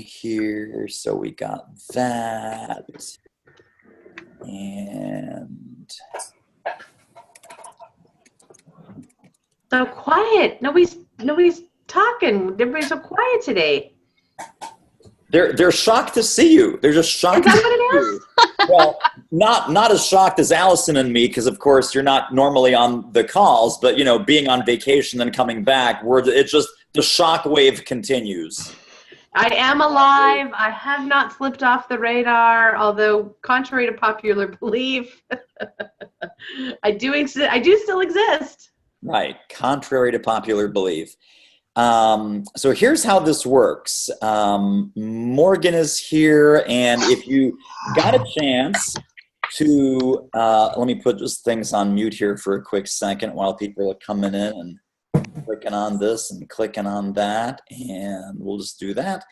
here. So we got that. And so quiet. Nobody's talking. Everybody's so quiet today. They're shocked to see you. They're just shocked. Is that what it is? Well, not as shocked as Allison and me, because of course you're not normally on the calls, but you know, being on vacation and coming back, it's just the shock wave continues. I am alive. I have not slipped off the radar, although contrary to popular belief, I do still exist. Right, contrary to popular belief. So here's how this works. Morgan is here, and if you got a chance to, let me put just things on mute here for a quick second while people are coming in and clicking on this and clicking on that, and we'll just do that.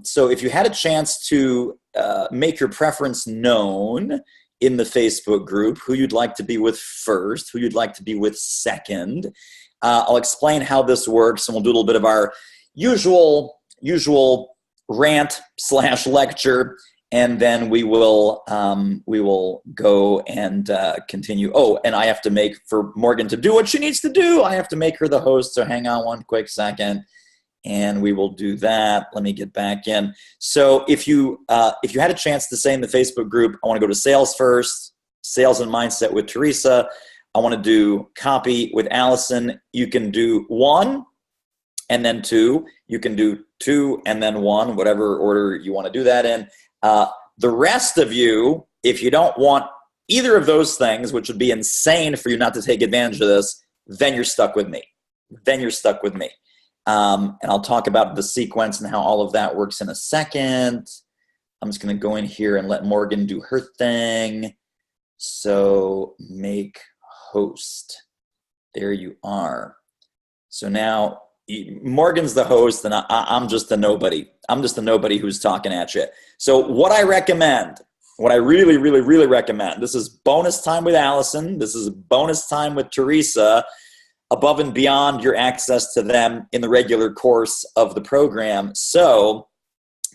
So if you had a chance to make your preference known in the Facebook group, who you'd like to be with first, who you'd like to be with second, I'll explain how this works, and we'll do a little bit of our usual rant / lecture, and then we will go and continue. Oh, and I have to make, for Morgan to do what she needs to do, I have to make her the host, so hang on one quick second, and we will do that. Let me get back in. So if you had a chance to say in the Facebook group, I want to go to sales first, sales and mindset with Teresa, I want to do copy with Allison, you can do 1 and then 2. You can do 2 and then 1, whatever order you want to do that in. The rest of you, if you don't want either of those things, which would be insane for you not to take advantage of this, then you're stuck with me. And I'll talk about the sequence and how all of that works in a second. I'm just going to go in here and let Morgan do her thing. So make host. There you are. So now Morgan's the host, and I'm just a nobody. I'm just a nobody who's talking at you. So what I recommend, what I really, really, really recommend, this is bonus time with Allison. This is bonus time with Teresa, above and beyond your access to them in the regular course of the program. So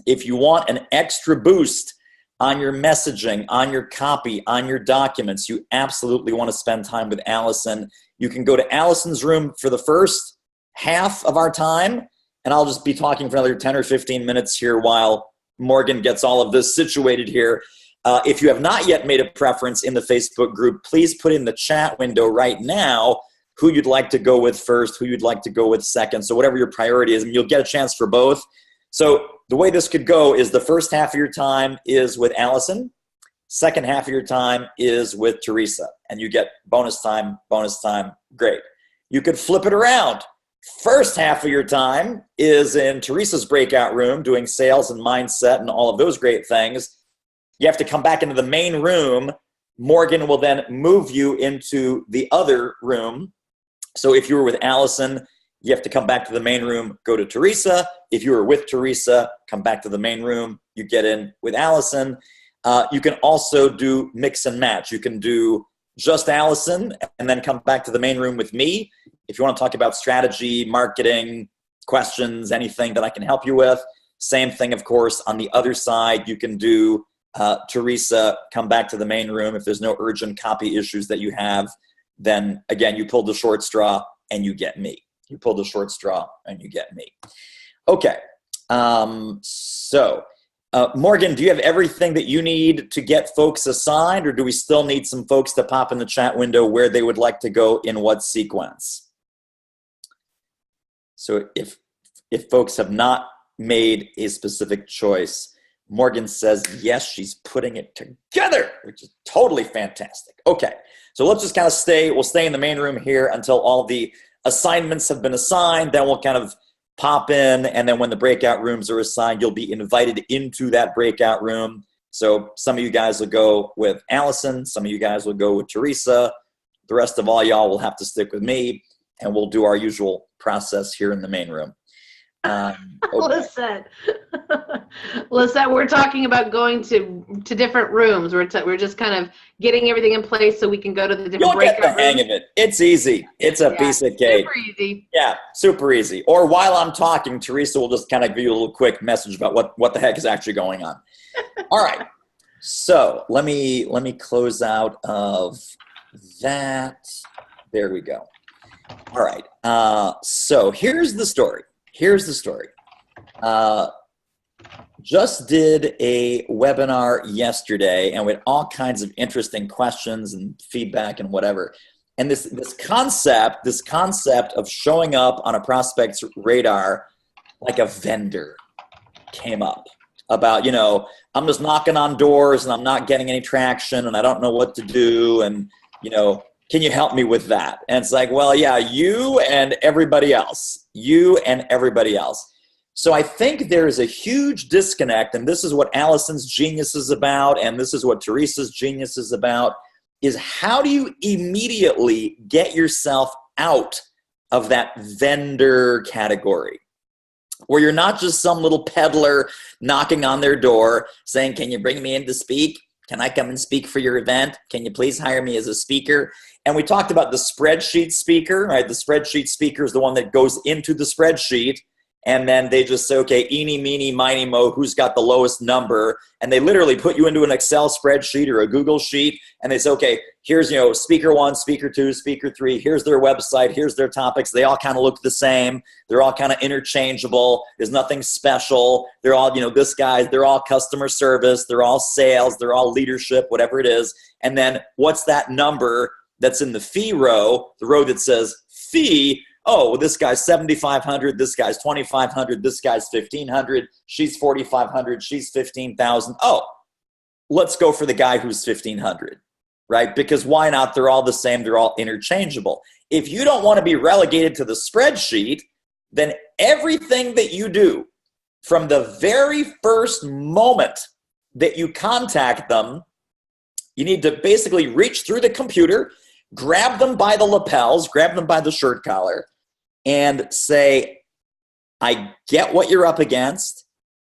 if you want an extra boost on your messaging, on your copy, on your documents, you absolutely want to spend time with Allison. You can go to Allison's room for the first half of our time, and I'll just be talking for another 10 or 15 minutes here while Morgan gets all of this situated here. If you have not yet made a preference in the Facebook group, please put in the chat window right now who you'd like to go with first, who you'd like to go with second. So whatever your priority is, and you'll get a chance for both. So the way this could go is the first half of your time is with Allison. Second half of your time is with Teresa. And you get bonus time, great. You could flip it around. First half of your time is in Teresa's breakout room doing sales and mindset and all of those great things. You have to come back into the main room. Morgan will then move you into the other room. So if you were with Allison, you have to come back to the main room, go to Teresa. If you were with Teresa, come back to the main room, you get in with Allison. You can also do mix and match. You can do just Allison and then come back to the main room with me. If you want to talk about strategy, marketing, questions, anything that I can help you with. Same thing, of course, on the other side, you can do Teresa, come back to the main room. If there's no urgent copy issues that you have, then again, you pull the short straw and you get me. You pull the short straw and you get me. Okay. Morgan, do you have everything that you need to get folks assigned, or do we still need some folks to pop in the chat window where they would like to go in what sequence? So if folks have not made a specific choice, Morgan says, yes, she's putting it together, which is totally fantastic. Okay, so let's just kind of we'll stay in the main room here until all the assignments have been assigned. Then we'll kind of pop in, and then when the breakout rooms are assigned, you'll be invited into that breakout room. So some of you guys will go with Allison, some of you guys will go with Teresa. The rest of all y'all will have to stick with me, and we'll do our usual process here in the main room. Okay. Well said. Lisette, we're talking about going to different rooms. We're just kind of getting everything in place so we can go to the different You'll get breakout the hang rooms. of it. It's easy. It's a piece of cake. Super easy. Yeah, super easy. Or while I'm talking, Teresa will just kind of give you a little quick message about what the heck is actually going on. All right. So let me close out of that. There we go. All right. So here's the story. Just did a webinar yesterday, and with all kinds of interesting questions and feedback and whatever. And this concept of showing up on a prospect's radar like a vendor came up. About, I'm just knocking on doors and I'm not getting any traction and I don't know what to do, and can you help me with that? And it's like, well, yeah, you and everybody else. So I think there is a huge disconnect, and this is what Allison's genius is about, and this is what Teresa's genius is about, is how do you immediately get yourself out of that vendor category, where you're not just some little peddler knocking on their door saying, can you bring me in to speak? Can I come and speak for your event? Can you please hire me as a speaker? And we talked about the spreadsheet speaker, right? The spreadsheet speaker is the one that goes into the spreadsheet, and then they just say, okay, eeny, meeny, miny, mo, who's got the lowest number? And they literally put you into an Excel spreadsheet or a Google sheet, and they say, okay, here's, speaker 1, speaker 2, speaker 3, here's their website, here's their topics. They all kind of look the same. They're all kind of interchangeable. There's nothing special. They're all, they're all customer service. They're all sales. They're all leadership, whatever it is. And then what's that number that's in the fee row, the row that says fee? Oh, well, this guy's 7,500, this guy's 2,500, this guy's 1,500, she's 4,500, she's 15,000. Oh, let's go for the guy who's 1,500, right? Because why not? They're all the same. They're all interchangeable. If you don't want to be relegated to the spreadsheet, then everything that you do from the very first moment that you contact them, you need to basically reach through the computer, grab them by the lapels, grab them by the shirt collar, and say, I get what you're up against,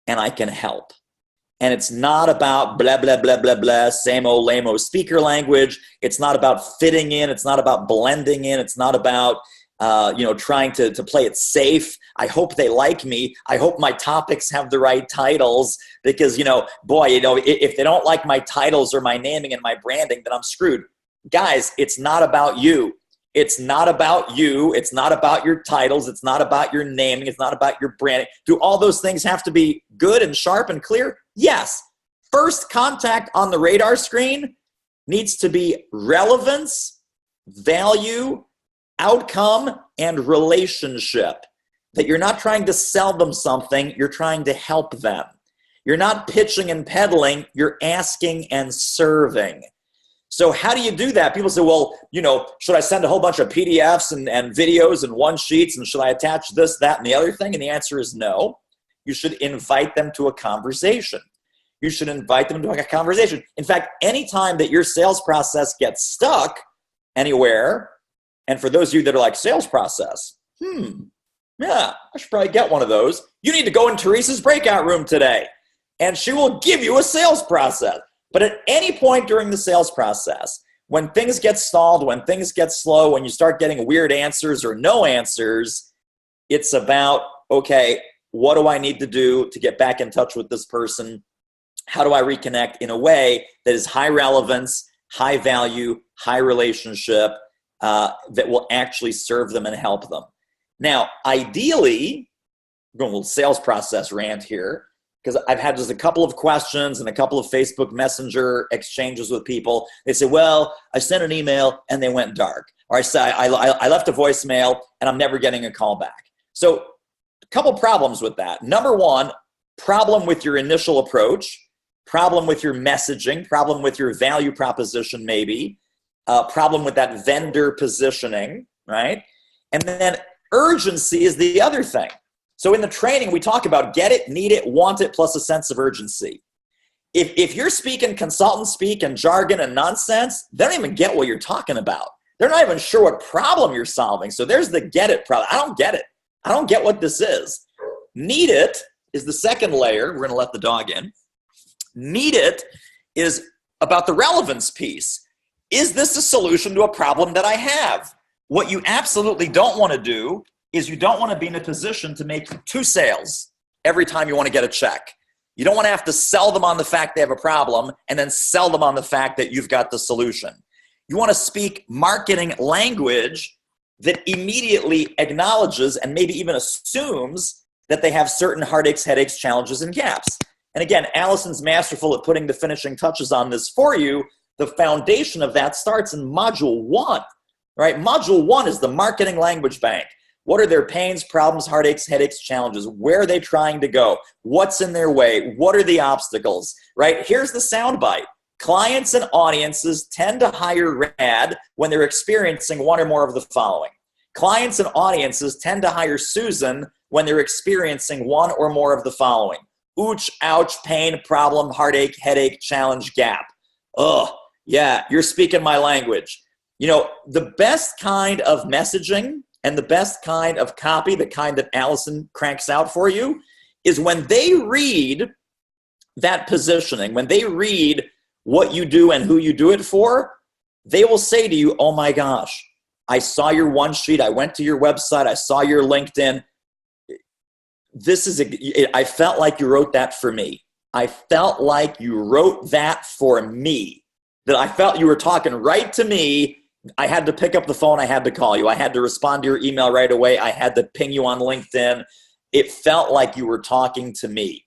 and I can help. And it's not about blah, blah, blah, blah, blah, same old lame-o speaker language. It's not about fitting in. It's not about blending in. It's not about, trying to play it safe. I hope they like me. I hope my topics have the right titles because, if they don't like my titles or my naming and my branding, then I'm screwed. Guys, it's not about you. It's not about you. It's not about your titles. It's not about your naming. It's not about your branding. Do all those things have to be good and sharp and clear? Yes. First contact on the radar screen needs to be relevance, value, outcome, and relationship. That you're not trying to sell them something. You're trying to help them. You're not pitching and peddling. You're asking and serving. So how do you do that? People say, well, should I send a whole bunch of PDFs and videos and one sheets, and should I attach this, that, and the other thing? And the answer is no. You should invite them to a conversation. In fact, anytime that your sales process gets stuck anywhere, and for those of you that are like, sales process, yeah, I should probably get one of those. You need to go in Teresa's breakout room today, and she will give you a sales process. But at any point during the sales process, when things get stalled, when things get slow, when you start getting weird answers or no answers, it's about, okay, what do I need to do to get back in touch with this person? How do I reconnect in a way that is high relevance, high value, high relationship, that will actually serve them and help them? Now, ideally, I'm going a little sales process rant here, because I've had just a couple of questions and a couple of Facebook Messenger exchanges with people. They say, well, I sent an email and they went dark. Or I say, I left a voicemail and I'm never getting a call back. So a couple problems with that. Number one, problem with your initial approach, problem with your messaging, problem with your value proposition maybe, problem with that vendor positioning, right? And then urgency is the other thing. So in the training, we talk about get it, need it, want it, plus a sense of urgency. If you're speaking consultant speak and jargon and nonsense, they don't even get what you're talking about. They're not even sure what problem you're solving. So there's the get it problem. I don't get it. I don't get what this is. Need it, is the second layer. We're going to let the dog in. Need it is about the relevance piece. Is this a solution to a problem that I have? What you absolutely don't want to do is you don't want to be in a position to make 2 sales every time you want to get a check. You don't want to have to sell them on the fact they have a problem and then sell them on the fact that you've got the solution. You want to speak marketing language that immediately acknowledges and maybe even assumes that they have certain heartaches, headaches, challenges, and gaps. And again, Allison's masterful at putting the finishing touches on this for you. The foundation of that starts in Module 1, right? Module 1 is the marketing language bank. What are their pains, problems, heartaches, headaches, challenges? Where are they trying to go? What's in their way? What are the obstacles, right? Here's the soundbite. Clients and audiences tend to hire RAD when they're experiencing one or more of the following. Clients and audiences tend to hire Susan when they're experiencing one or more of the following. Ooch, ouch, pain, problem, heartache, headache, challenge, gap. Ugh, yeah, you're speaking my language. You know, the best kind of messaging and the best kind of copy, the kind that Allison cranks out for you, is when they read that positioning, when they read what you do and who you do it for, they will say to you, oh my gosh, I saw your one sheet, I went to your website, I saw your LinkedIn. I felt like you wrote that for me. I felt like you wrote that for me. That I felt you were talking right to me. I had to pick up the phone. I had to call you. I had to respond to your email right away. I had to ping you on LinkedIn. It felt like you were talking to me.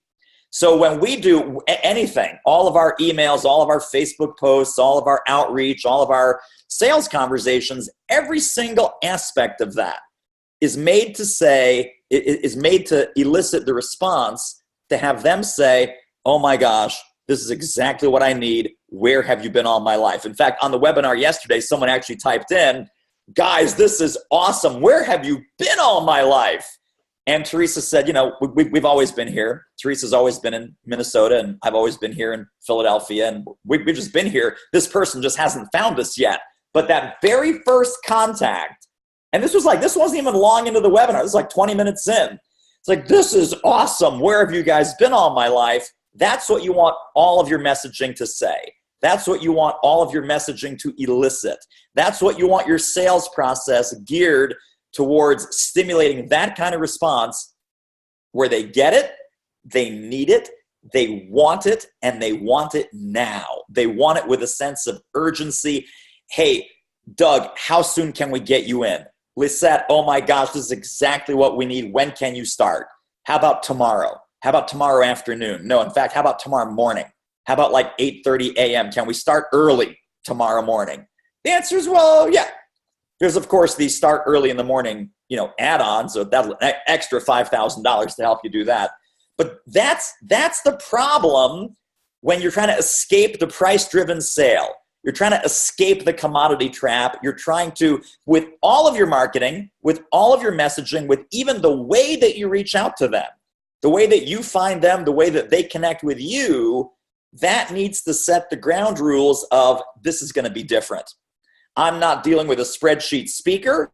So when we do anything, all of our emails, all of our Facebook posts, all of our outreach, all of our sales conversations, every single aspect of that is made to elicit the response to have them say, oh my gosh, this is exactly what I need. Where have you been all my life? In fact, on the webinar yesterday, someone actually typed in, guys, this is awesome. Where have you been all my life? And Teresa said, you know, we've always been here. Teresa's always been in Minnesota, and I've always been here in Philadelphia, and we've just been here. This person just hasn't found us yet. But that very first contact, and this wasn't even long into the webinar. This was like 20 minutes in. It's like, this is awesome. Where have you guys been all my life? That's what you want all of your messaging to say. That's what you want all of your messaging to elicit. That's what you want your sales process geared towards stimulating that kind of response where they get it, they need it, they want it, and they want it now. They want it with a sense of urgency. Hey, Doug, how soon can we get you in? Lisette, oh my gosh, this is exactly what we need. When can you start? How about tomorrow? How about tomorrow afternoon? No, in fact, how about tomorrow morning? How about like 8:30 a.m.? Can we start early tomorrow morning? The answer is, well, yeah. There's, of course, these start early in the morning, add-ons, so that'll extra $5,000 to help you do that. But that's the problem when you're trying to escape the price-driven sale. You're trying to escape the commodity trap. You're trying to, with all of your marketing, with all of your messaging, with even the way that you reach out to them, the way that you find them, the way that they connect with you, that needs to set the ground rules of this is going to be different. I'm not dealing with a spreadsheet speaker.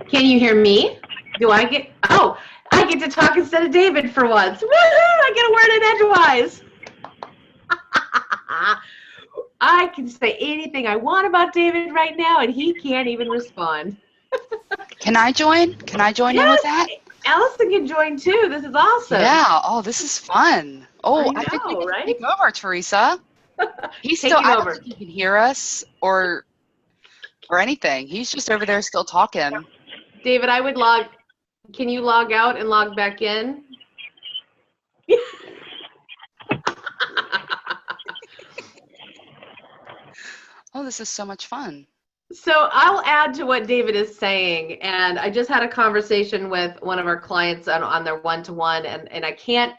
Can you hear me? I get to talk instead of David for once. Woohoo! I get a word in edgewise. I can say anything I want about David right now, and he can't even respond. Can I join? Can I join in with that? Allison can join too. This is awesome. Yeah. Oh, this is fun. Oh, I think we can take over, Teresa. He's still. I don't think he can hear us or anything. He's just over there still talking. David, can you log out and log back in? Oh, this is so much fun. So I'll add to what David is saying, and I just had a conversation with one of our clients on their one-to-one, and I can't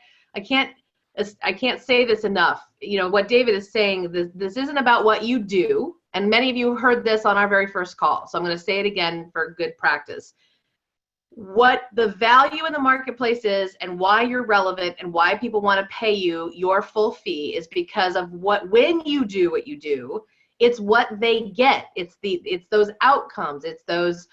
say this enough. What David is saying, this isn't about what you do, and many of you heard this on our very first call, so I'm going to say it again for good practice. what the value in the marketplace is and why you're relevant and why people want to pay you your full fee is because of when you do what you do, it's what they get. It's those outcomes. It's those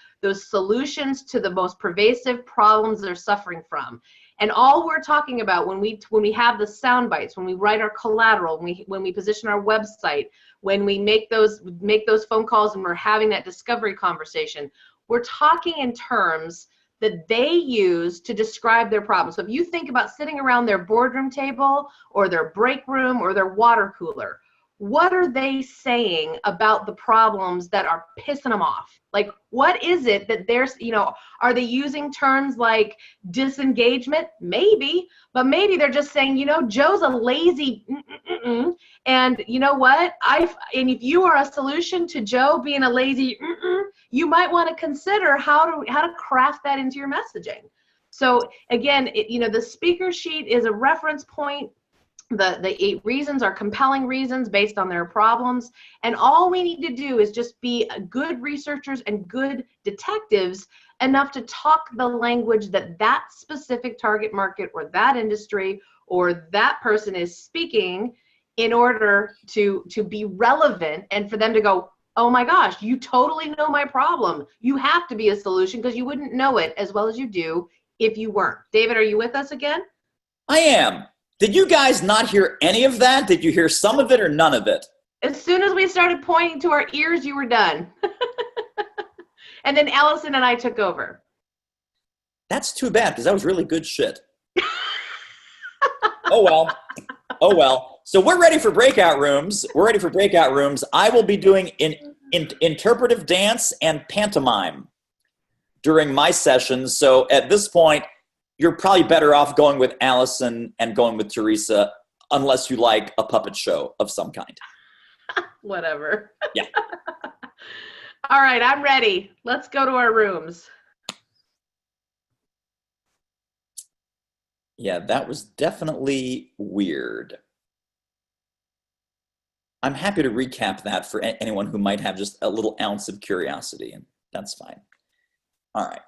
solutions to the most pervasive problems they're suffering from. And all we're talking about when we have the sound bites, when we write our collateral, when we position our website, when we make those phone calls and we're having that discovery conversation, we're talking in terms that they use to describe their problem. So if you think about sitting around their boardroom table or their break room or their water cooler, what are they saying about the problems that are pissing them off? Like, what is it that they're, are they using terms like disengagement? Maybe, but maybe they're just saying, Joe's a lazy, and you know what? And if you are a solution to Joe being a lazy, you might want to consider how to craft that into your messaging. So again, the speaker sheet is a reference point. The 8 reasons are compelling reasons based on their problems. And all we need to do is just be good researchers and good detectives enough to talk the language that specific target market or that industry or that person is speaking in order to be relevant and for them to go, oh my gosh, you totally know my problem. You have to be a solution because you wouldn't know it as well as you do if you weren't. David, are you with us again? I am. Did you guys not hear any of that? Did you hear some of it or none of it? As soon as we started pointing to our ears, you were done. And then Allison and I took over. That's too bad because that was really good shit. Oh well. So we're ready for breakout rooms. I will be doing interpretive dance and pantomime during my sessions. So at this point, you're probably better off going with Allison and going with Teresa unless you like a puppet show of some kind. Whatever. Yeah. All right, I'm ready. Let's go to our rooms. Yeah, that was definitely weird. I'm happy to recap that for anyone who might have just a little ounce of curiosity, and that's fine. All right.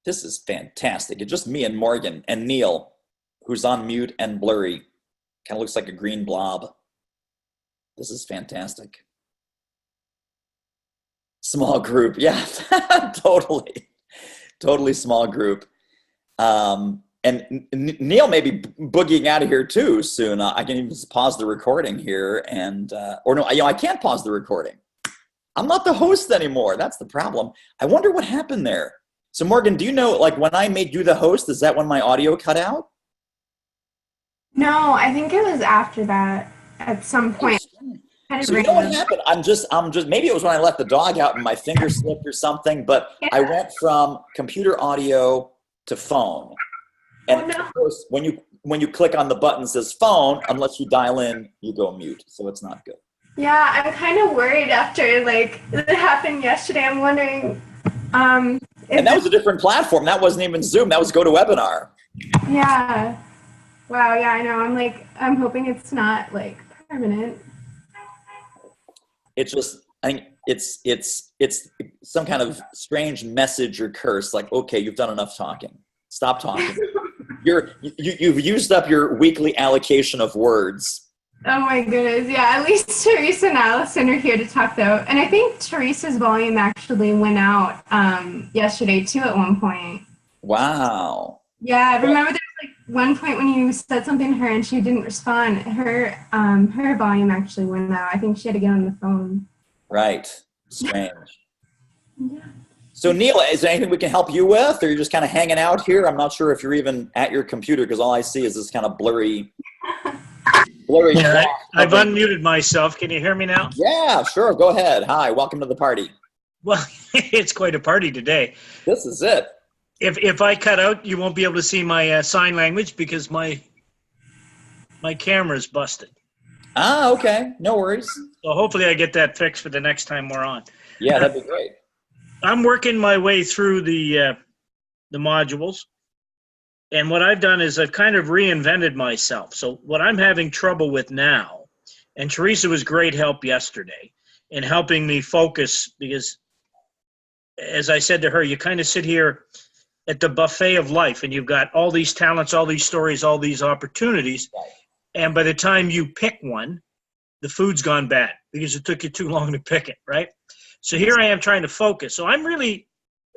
This is fantastic. It's just me and Morgan and Neil, who's on mute and blurry. Kind of looks like a green blob. This is fantastic. Small group. Yeah, totally small group. And Neil may be boogieing out of here too soon. I can even just pause the recording here or no, I can't pause the recording. I'm not the host anymore. That's the problem. I wonder what happened there. So Morgan, do you know, like when I made you the host, is that when my audio cut out? No, I think it was after that at some point. So you know what happened? I'm just, maybe it was when I left the dog out and my finger slipped or something, but yeah. I went from computer audio to phone. And of course, when you click on the button that says phone, unless you dial in, you go mute. So it's not good. Yeah, I'm kind of worried after it happened yesterday. I'm wondering. And that was a different platform. That wasn't even Zoom. That was GoToWebinar. Yeah. Wow. Yeah, I know. I'm hoping it's not permanent. It's just, I think it's some kind of strange message or curse. Like, okay, you've done enough talking. Stop talking. You've used up your weekly allocation of words. Oh my goodness. Yeah, at least Teresa and Allison are here to talk though. And I think Teresa's volume actually went out yesterday too at one point. Wow. Yeah, I remember there was one point when you said something to her and she didn't respond. Her volume actually went out. I think she had to get on the phone. Right. Strange. Yeah. So Neil, is there anything we can help you with, or you're just kind of hanging out here? I'm not sure if you're even at your computer because all I see is this kind of blurry. Yeah, I've unmuted myself. Can you hear me now? Yeah, sure. Go ahead. Hi, welcome to the party. Well, it's quite a party today. This is it. If I cut out, you won't be able to see my sign language because my camera's busted. Ah, okay. No worries. So hopefully I get that fixed for the next time we're on. Yeah, that'd be great. I'm working my way through the modules. And what I've done is I've kind of reinvented myself. So what I'm having trouble with now, and Teresa was great help yesterday in helping me focus because as I said to her, you kind of sit here at the buffet of life, and you've got all these talents, all these stories, all these opportunities. Right. And by the time you pick one, the food's gone bad because it took you too long to pick it, right? So here I am trying to focus. So I'm really,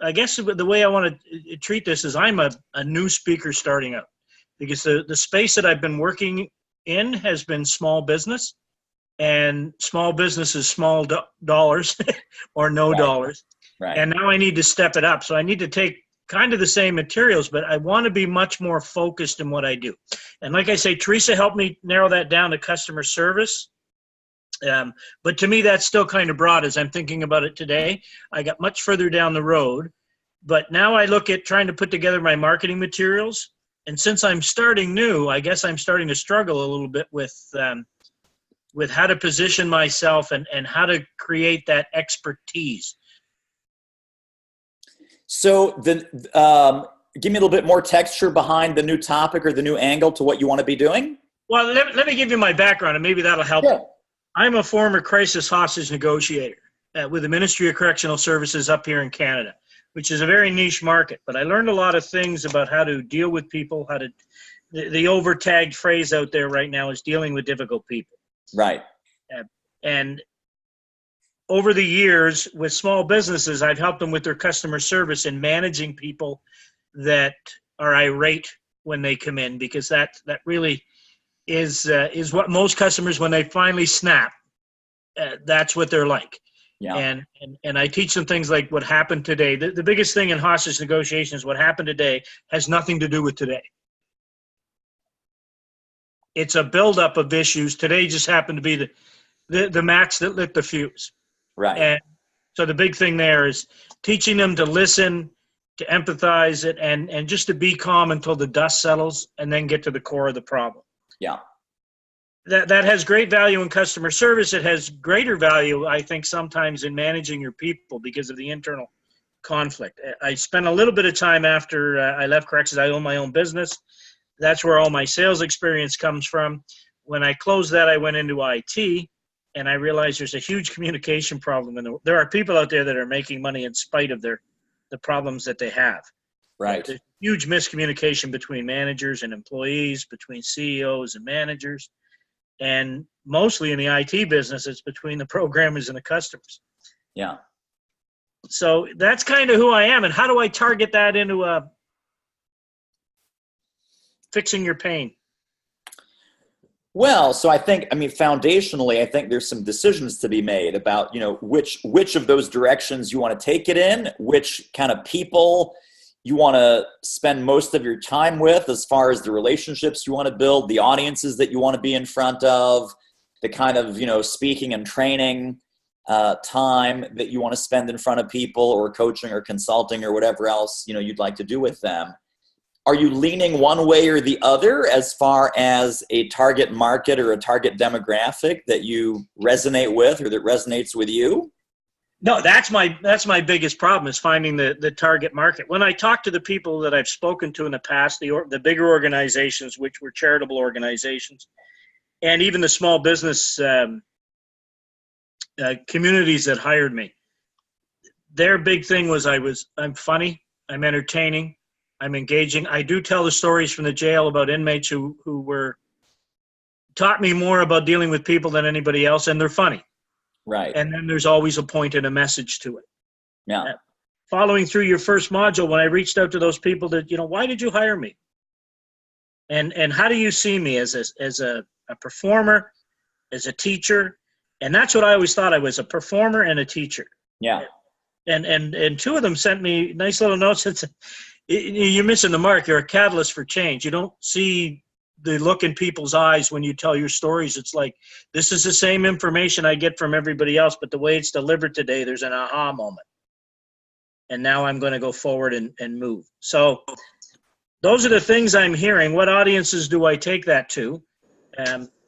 I guess the way I want to treat this is I'm a new speaker starting out, because the space that I've been working in has been small business, and small business is small dollars or no dollars. Right. And now I need to step it up. So I need to take kind of the same materials, but I want to be much more focused in what I do. And like I say, Teresa helped me narrow that down to customer service. But to me, that's still kind of broad as I'm thinking about it today. I got much further down the road, but now I look at trying to put together my marketing materials. And since I'm starting new, I guess I'm starting to struggle a little bit with how to position myself and how to create that expertise. So give me a little bit more texture behind the new topic or the new angle to what you want to be doing. Well, let me give you my background, and maybe that'll help. Sure. I'm a former crisis hostage negotiator with the Ministry of Correctional Services up here in Canada, which is a very niche market. But I learned a lot of things about how to deal with people, the over-tagged phrase out there right now is dealing with difficult people. Right. And over the years with small businesses, I've helped them with their customer service and managing people that are irate when they come in, because that really is what most customers, when they finally snap, that's what they're like. Yeah. And I teach them things like what happened today. The biggest thing in hostage negotiations, what happened today, has nothing to do with today. It's a buildup of issues. Today just happened to be the match that lit the fuse. Right. And so the big thing there is teaching them to listen, to empathize it, and just to be calm until the dust settles, and then get to the core of the problem. Yeah. That has great value in customer service. It has greater value, I think, sometimes in managing your people because of the internal conflict. I spent a little bit of time after I left corrections. I own my own business. That's where all my sales experience comes from. When I closed that, I went into IT, and I realized there's a huge communication problem. And there are people out there that are making money in spite of the problems that they have. Right. There's huge miscommunication between managers and employees, between CEOs and managers. And mostly in the IT business, it's between the programmers and the customers. Yeah. So that's kind of who I am. And how do I target that into fixing your pain? Well, so foundationally, I think there's some decisions to be made about, which of those directions you want to take it in, which kind of people you want to spend most of your time with as far as the relationships you want to build, the audiences that you want to be in front of, the kind of, speaking and training time that you want to spend in front of people, or coaching or consulting or whatever else, you'd like to do with them. Are you leaning one way or the other as far as a target market or a target demographic that you resonate with or that resonates with you? No, that's my biggest problem, is finding the target market. When I talk to the people that I've spoken to in the past, the bigger organizations, which were charitable organizations, and even the small business communities that hired me, their big thing was I'm funny, I'm entertaining, I'm engaging. I do tell the stories from the jail about inmates who taught me more about dealing with people than anybody else, and they're funny. Right. And then there's always a point and a message to it. Yeah. Following through your first module, when I reached out to those people that, why did you hire me? And how do you see me as a performer, as a teacher? And that's what I always thought I was, a performer and a teacher. Yeah. And two of them sent me nice little notes that said, you're missing the mark. You're a catalyst for change. You don't see the look in people's eyes when you tell your stories. It's like, this is the same information I get from everybody else, but the way it's delivered today, there's an aha moment. And now I'm going to go forward and move. So those are the things I'm hearing. What audiences do I take that to?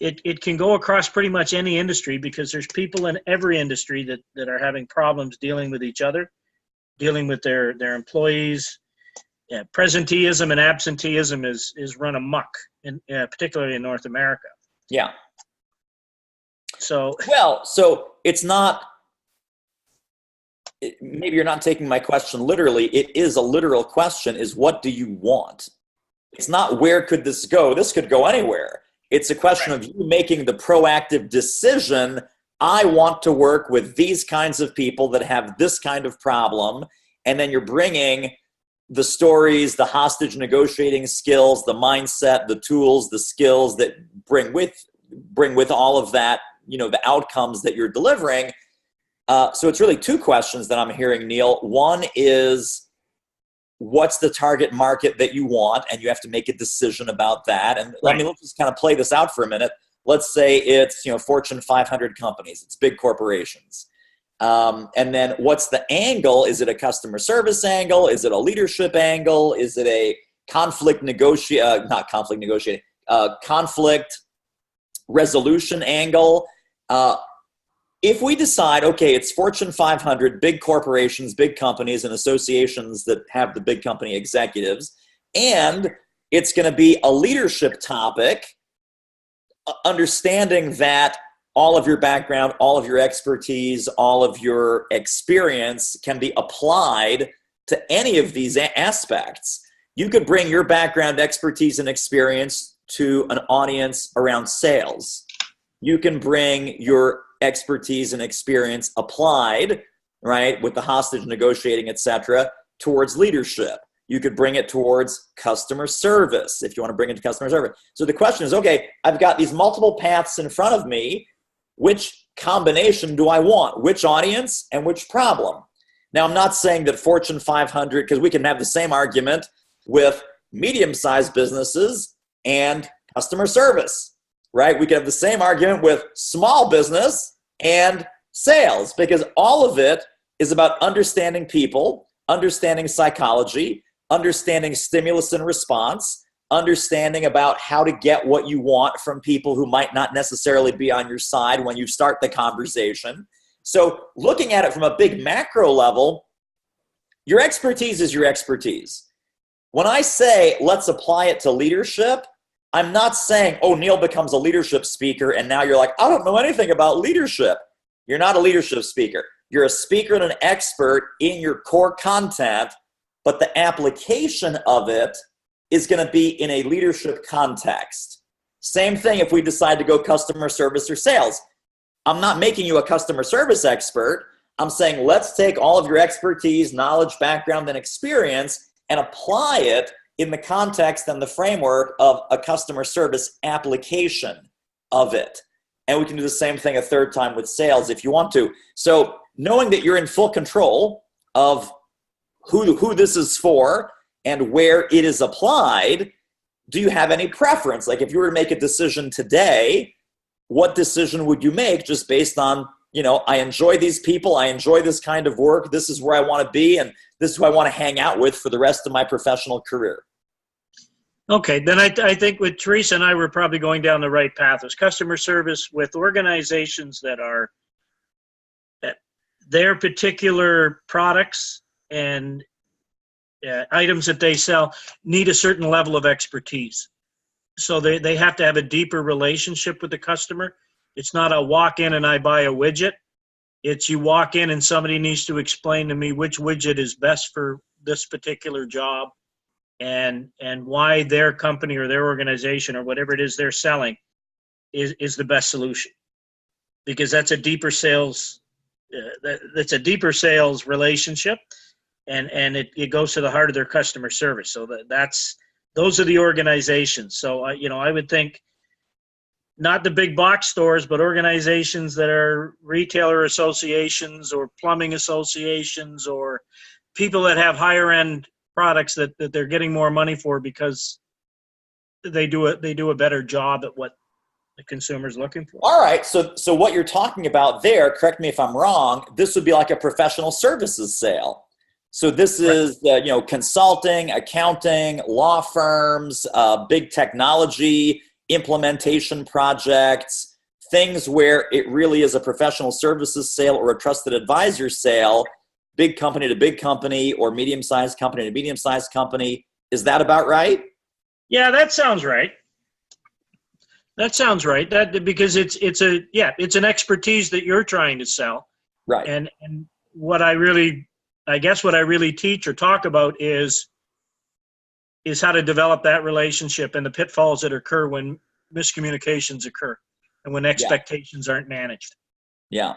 It can go across pretty much any industry, because there's people in every industry that are having problems dealing with each other, dealing with their employees. Yeah, presenteeism and absenteeism is run amok, particularly in North America. Yeah. So it's not maybe you're not taking my question literally. It is a literal question, is what do you want? It's not where could this go? This could go anywhere. It's a question of you making the proactive decision. I want to work with these kinds of people that have this kind of problem. And then you're bringing the stories, the hostage negotiating skills, the mindset, the tools, the skills that bring with all of that, the outcomes that you're delivering. So it's really two questions that I'm hearing, Neil. One is, what's the target market that you want? And you have to make a decision about that. And let's just kind of play this out for a minute. Let's say it's, Fortune 500 companies. It's big corporations. And then what's the angle? Is it a customer service angle? Is it a leadership angle? Is it a conflict resolution angle? If we decide, okay, it's Fortune 500, big corporations, big companies, and associations that have the big company executives, and it's going to be a leadership topic, understanding that all of your background, all of your expertise, all of your experience can be applied to any of these aspects. You could bring your background, expertise, and experience to an audience around sales. You can bring your expertise and experience applied, right, with the hostage negotiating, etc., towards leadership. You could bring it towards customer service if you want to bring it to customer service. So the question is, okay, I've got these multiple paths in front of me. Which combination do I want? Which audience and which problem? Now, I'm not saying that Fortune 500, because we can have the same argument with medium-sized businesses and customer service, right? We can have the same argument with small business and sales, because all of it is about understanding people, understanding psychology, understanding stimulus and response, understanding about how to get what you want from people who might not necessarily be on your side when you start the conversation. So looking at it from a big macro level, your expertise is your expertise. When I say let's apply it to leadership, I'm not saying, oh, Neil becomes a leadership speaker and now you're like, I don't know anything about leadership. You're not a leadership speaker. You're a speaker and an expert in your core content, but the application of it is going to be in a leadership context. Same thing if we decide to go customer service or sales. I'm not making you a customer service expert. I'm saying let's take all of your expertise, knowledge, background, and experience and apply it in the context and the framework of a customer service application of it. And we can do the same thing a third time with sales if you want to. So knowing that you're in full control of who this is for and where it is applied, do you have any preference? Like if you were to make a decision today, what decision would you make just based on, I enjoy these people, I enjoy this kind of work, this is where I want to be, and this is who I want to hang out with for the rest of my professional career? Okay, then I think with Teresa and I, we're probably going down the right path. As customer service with organizations that are their particular products and items that they sell need a certain level of expertise. So they have to have a deeper relationship with the customer. It's not a walk in and I buy a widget. It's you walk in and somebody needs to explain to me which widget is best for this particular job and why their company or their organization or whatever it is they're selling is the best solution. Because that's a deeper sales relationship. And it goes to the heart of their customer service. So those are the organizations. So I would think not the big box stores, but organizations that are retailer associations or plumbing associations or people that have higher end products that they're getting more money for because they do a better job at what the consumer's looking for. All right. So what you're talking about there, correct me if I'm wrong, this would be like a professional services sale. So this is, consulting, accounting, law firms, big technology, implementation projects, things where it really is a professional services sale or a trusted advisor sale, big company to big company or medium-sized company to medium-sized company. Is that about right? Yeah, that sounds right. That because it's an expertise that you're trying to sell. Right. And what I really teach or talk about is how to develop that relationship and the pitfalls that occur when miscommunications occur and when expectations aren't managed. Yeah.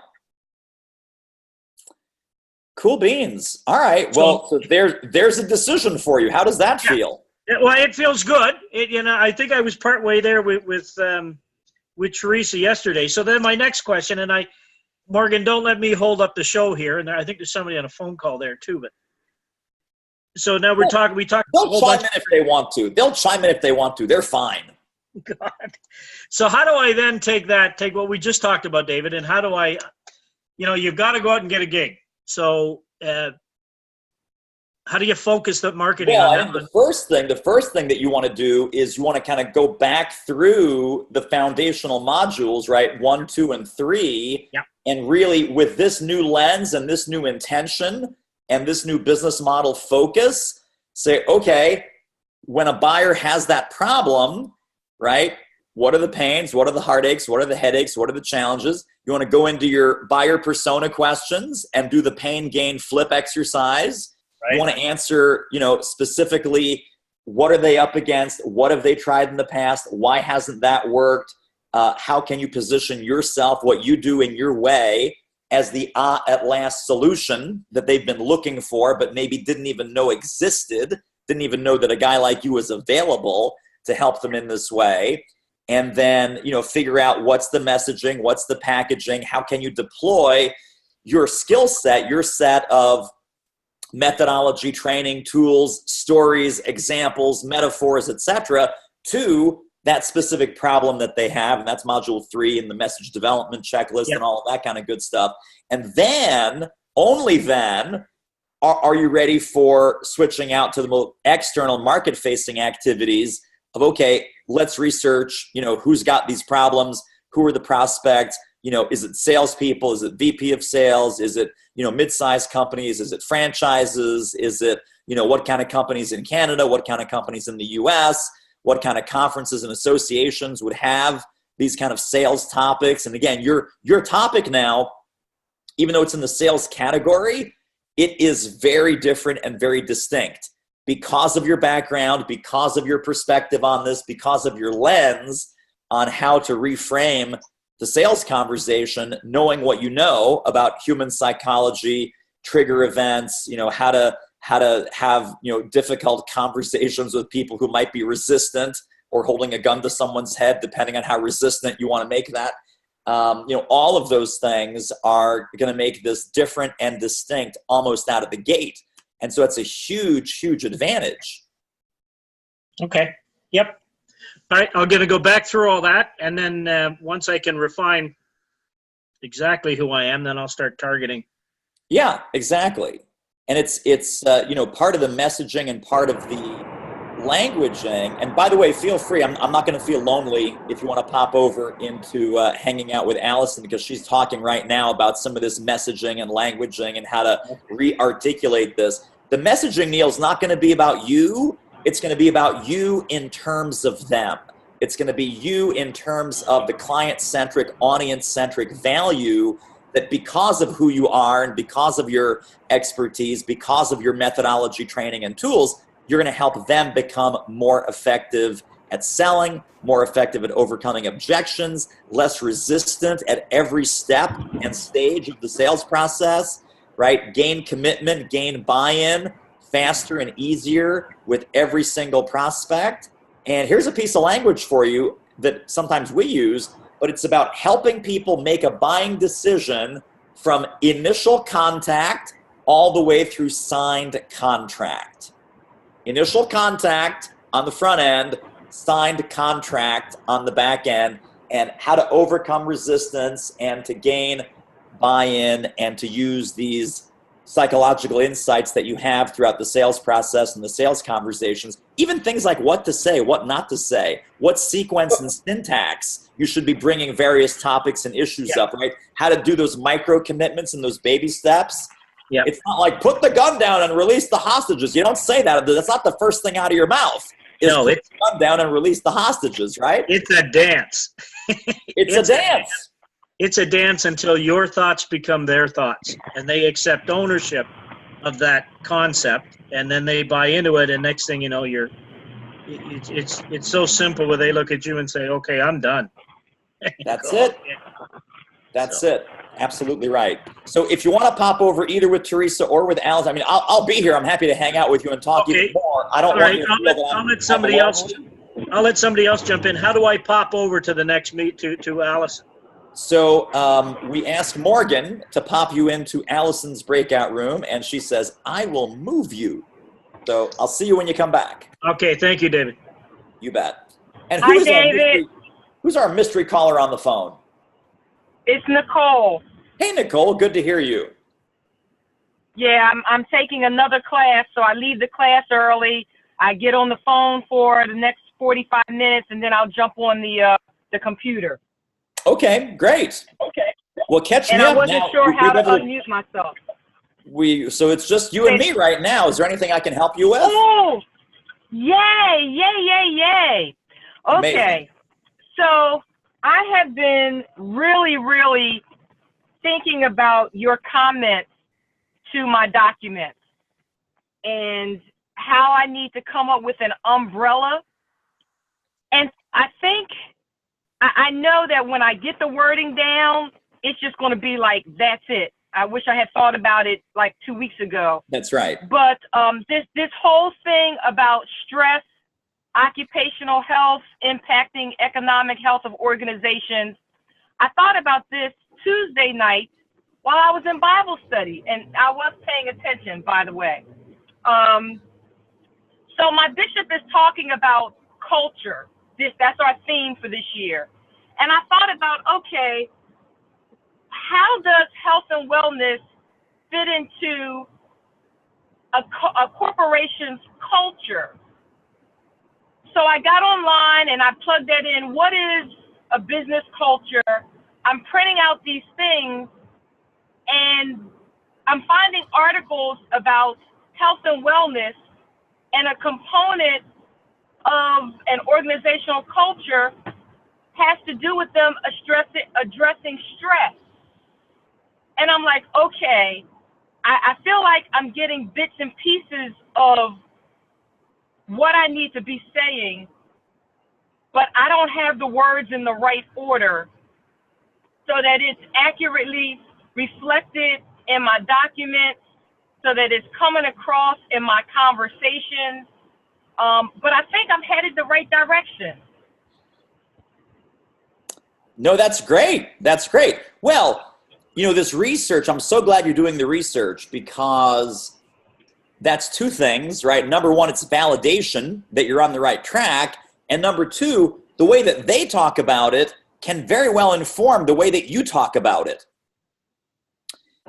Cool beans. All right. Well, so there's a decision for you. How does that feel? Well, it feels good. I think I was part way there with Teresa yesterday. So then my next question, and Morgan, don't let me hold up the show here. And I think there's somebody on a phone call there too. But so now we talked. They'll chime in if they want to. They'll chime in if they want to. They're fine. God. So how do I then take what we just talked about, David, and how do I, you've got to go out and get a gig. So how do you focus the marketing on that? The first thing that you want to do is you want to kind of go back through the foundational modules, right? 1, 2, and 3. Yeah. And really with this new lens and this new intention and this new business model focus, say, okay, when a buyer has that problem, right? What are the pains? What are the heartaches? What are the headaches? What are the challenges? You want to go into your buyer persona questions and do the pain, gain, flip exercise. Right. You want to answer, specifically, what are they up against? What have they tried in the past? Why hasn't that worked? How can you position yourself, what you do in your way, as the at last solution that they've been looking for, but maybe didn't even know existed, didn't even know that a guy like you was available to help them in this way. And then, figure out what's the messaging, what's the packaging, how can you deploy your skill set, your set of methodology, training, tools, stories, examples, metaphors, etc., to that specific problem that they have. And that's module 3 in the message development checklist and all of that kind of good stuff. And then, only then, are you ready for switching out to the more external market-facing activities of, okay, let's research, who's got these problems, who are the prospects, is it salespeople, is it VP of sales, is it, mid-sized companies, is it franchises, is it, what kind of companies in Canada, what kind of companies in the US, what kind of conferences and associations would have these kind of sales topics. And again, your topic now, even though it's in the sales category, it is very different and very distinct because of your background, because of your perspective on this, because of your lens on how to reframe the sales conversation, knowing what you know about human psychology, trigger events, how to have, difficult conversations with people who might be resistant or holding a gun to someone's head, depending on how resistant you want to make that. All of those things are going to make this different and distinct almost out of the gate. And so it's a huge, huge advantage. Okay. Yep. All right. I'm going to go back through all that. And then once I can refine exactly who I am, then I'll start targeting. Yeah, exactly. And it's part of the messaging and part of the languaging. And by the way, feel free. I'm not going to feel lonely if you want to pop over into hanging out with Allison, because she's talking right now about some of this messaging and languaging and how to re-articulate this. The messaging, Neil, is not going to be about you. It's going to be about you in terms of them. It's going to be you in terms of the client-centric, audience-centric value that because of who you are and because of your expertise, because of your methodology, training, and tools, you're going to help them become more effective at selling, more effective at overcoming objections, less resistant at every step and stage of the sales process, right? Gain commitment, gain buy-in faster and easier with every single prospect. And here's a piece of language for you that sometimes we use, but it's about helping people make a buying decision from initial contact all the way through signed contract. Initial contact on the front end, signed contract on the back end, and how to overcome resistance and to gain buy-in and to use these psychological insights that you have throughout the sales process and the sales conversations, even things like what to say, what not to say, what sequence and syntax you should be bringing various topics and issues up, right? How to do those micro commitments and those baby steps. Yeah. It's not like put the gun down and release the hostages. You don't say that. That's not the first thing out of your mouth. No, put the gun down and release the hostages, right? It's a dance. It's a dance. it's a dance until your thoughts become their thoughts, and they accept ownership of that concept, and then they buy into it, and next thing you know, it's so simple where they look at you and say, okay, I'm done. That's it. That's it. Absolutely right. So if you want to pop over either with Teresa or with Alice, I mean, I'll be here. I'm happy to hang out with you and talk even more. I don't want you to feel that I'll let somebody else. I'll let somebody else jump in. How do I pop over to the next meet to Allison? So we asked Morgan to pop you into Allison's breakout room, and she says, I will move you. So I'll see you when you come back. Okay, thank you, David. You bet. And Hi, David. Who's our mystery caller on the phone? It's Nicole. Hey, Nicole. Good to hear you. Yeah, I'm taking another class, so I leave the class early. I get on the phone for the next 45 minutes, and then I'll jump on the computer. Okay, great. Okay. Well, catch me up. And I wasn't sure how to unmute myself. So it's just you and me right now. Is there anything I can help you with? Oh, yay, yay, yay, yay. Okay. Amazing. So I have been really thinking about your comments to my documents and how I need to come up with an umbrella. And I think, I know that when I get the wording down, it's just going to be like, that's it. I wish I had thought about it like 2 weeks ago. That's right. But this whole thing about stress, occupational health, impacting economic health of organizations, I thought about this Tuesday night while I was in Bible study, and I was paying attention, by the way. So my bishop is talking about culture. That's our theme for this year. And I thought about, okay, how does health and wellness fit into a corporation's culture? So I got online and I plugged that in. What is a business culture? I'm printing out these things and I'm finding articles about health and wellness, and a component of an organizational culture has to do with them addressing stress. And I'm like, okay, I feel like I'm getting bits and pieces of what I need to be saying, but I don't have the words in the right order so that it's accurately reflected in my documents, so that it's coming across in my conversations. But I think I'm headed the right direction. No, that's great. That's great. Well, this research, I'm so glad you're doing the research, because that's two things, right? Number one, it's validation that you're on the right track. And number two, the way that they talk about it can very well inform the way that you talk about it.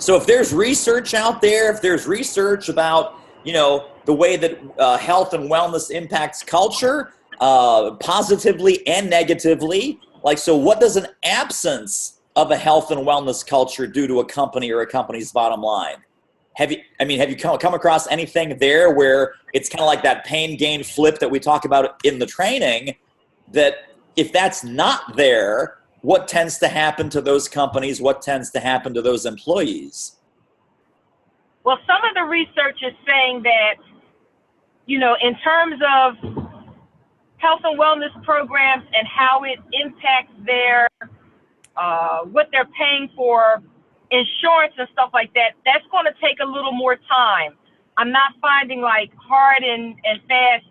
So if there's research out there, if there's research about, the way that health and wellness impacts culture, positively and negatively, so what does an absence of a health and wellness culture do to a company or a company's bottom line? Have you come across anything there where it's kind of like that pain gain flip that we talk about in the training, that if that's not there, what tends to happen to those companies? What tends to happen to those employees? Well, some of the research is saying that, in terms of health and wellness programs and how it impacts their, what they're paying for insurance and stuff like that, that's going to take a little more time. I'm not finding hard and fast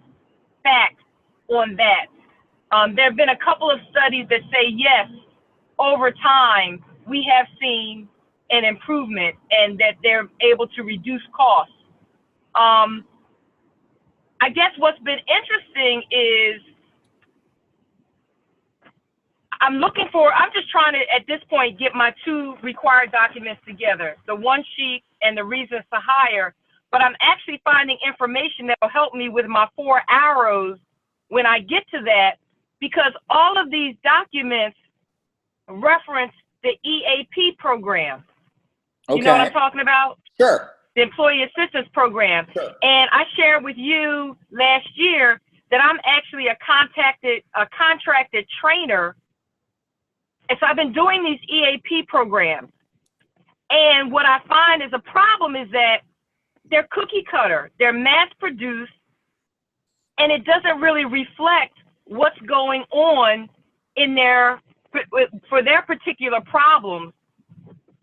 facts on that. There have been a couple of studies that say, yes, over time, we have seen an improvement and that they're able to reduce costs. I guess what's been interesting is I'm just trying to, at this point, get my two required documents together, the one sheet and the reasons to hire, but I'm actually finding information that will help me with my 4 arrows when I get to that, because all of these documents reference the EAP program. Okay. You know what I'm talking about? Sure. The Employee Assistance Program. Sure. And I shared with you last year that I'm actually a contracted trainer And so I've been doing these EAP programs. And what I find is a problem is that they're cookie cutter, they're mass produced, and it doesn't really reflect what's going on in for their particular problems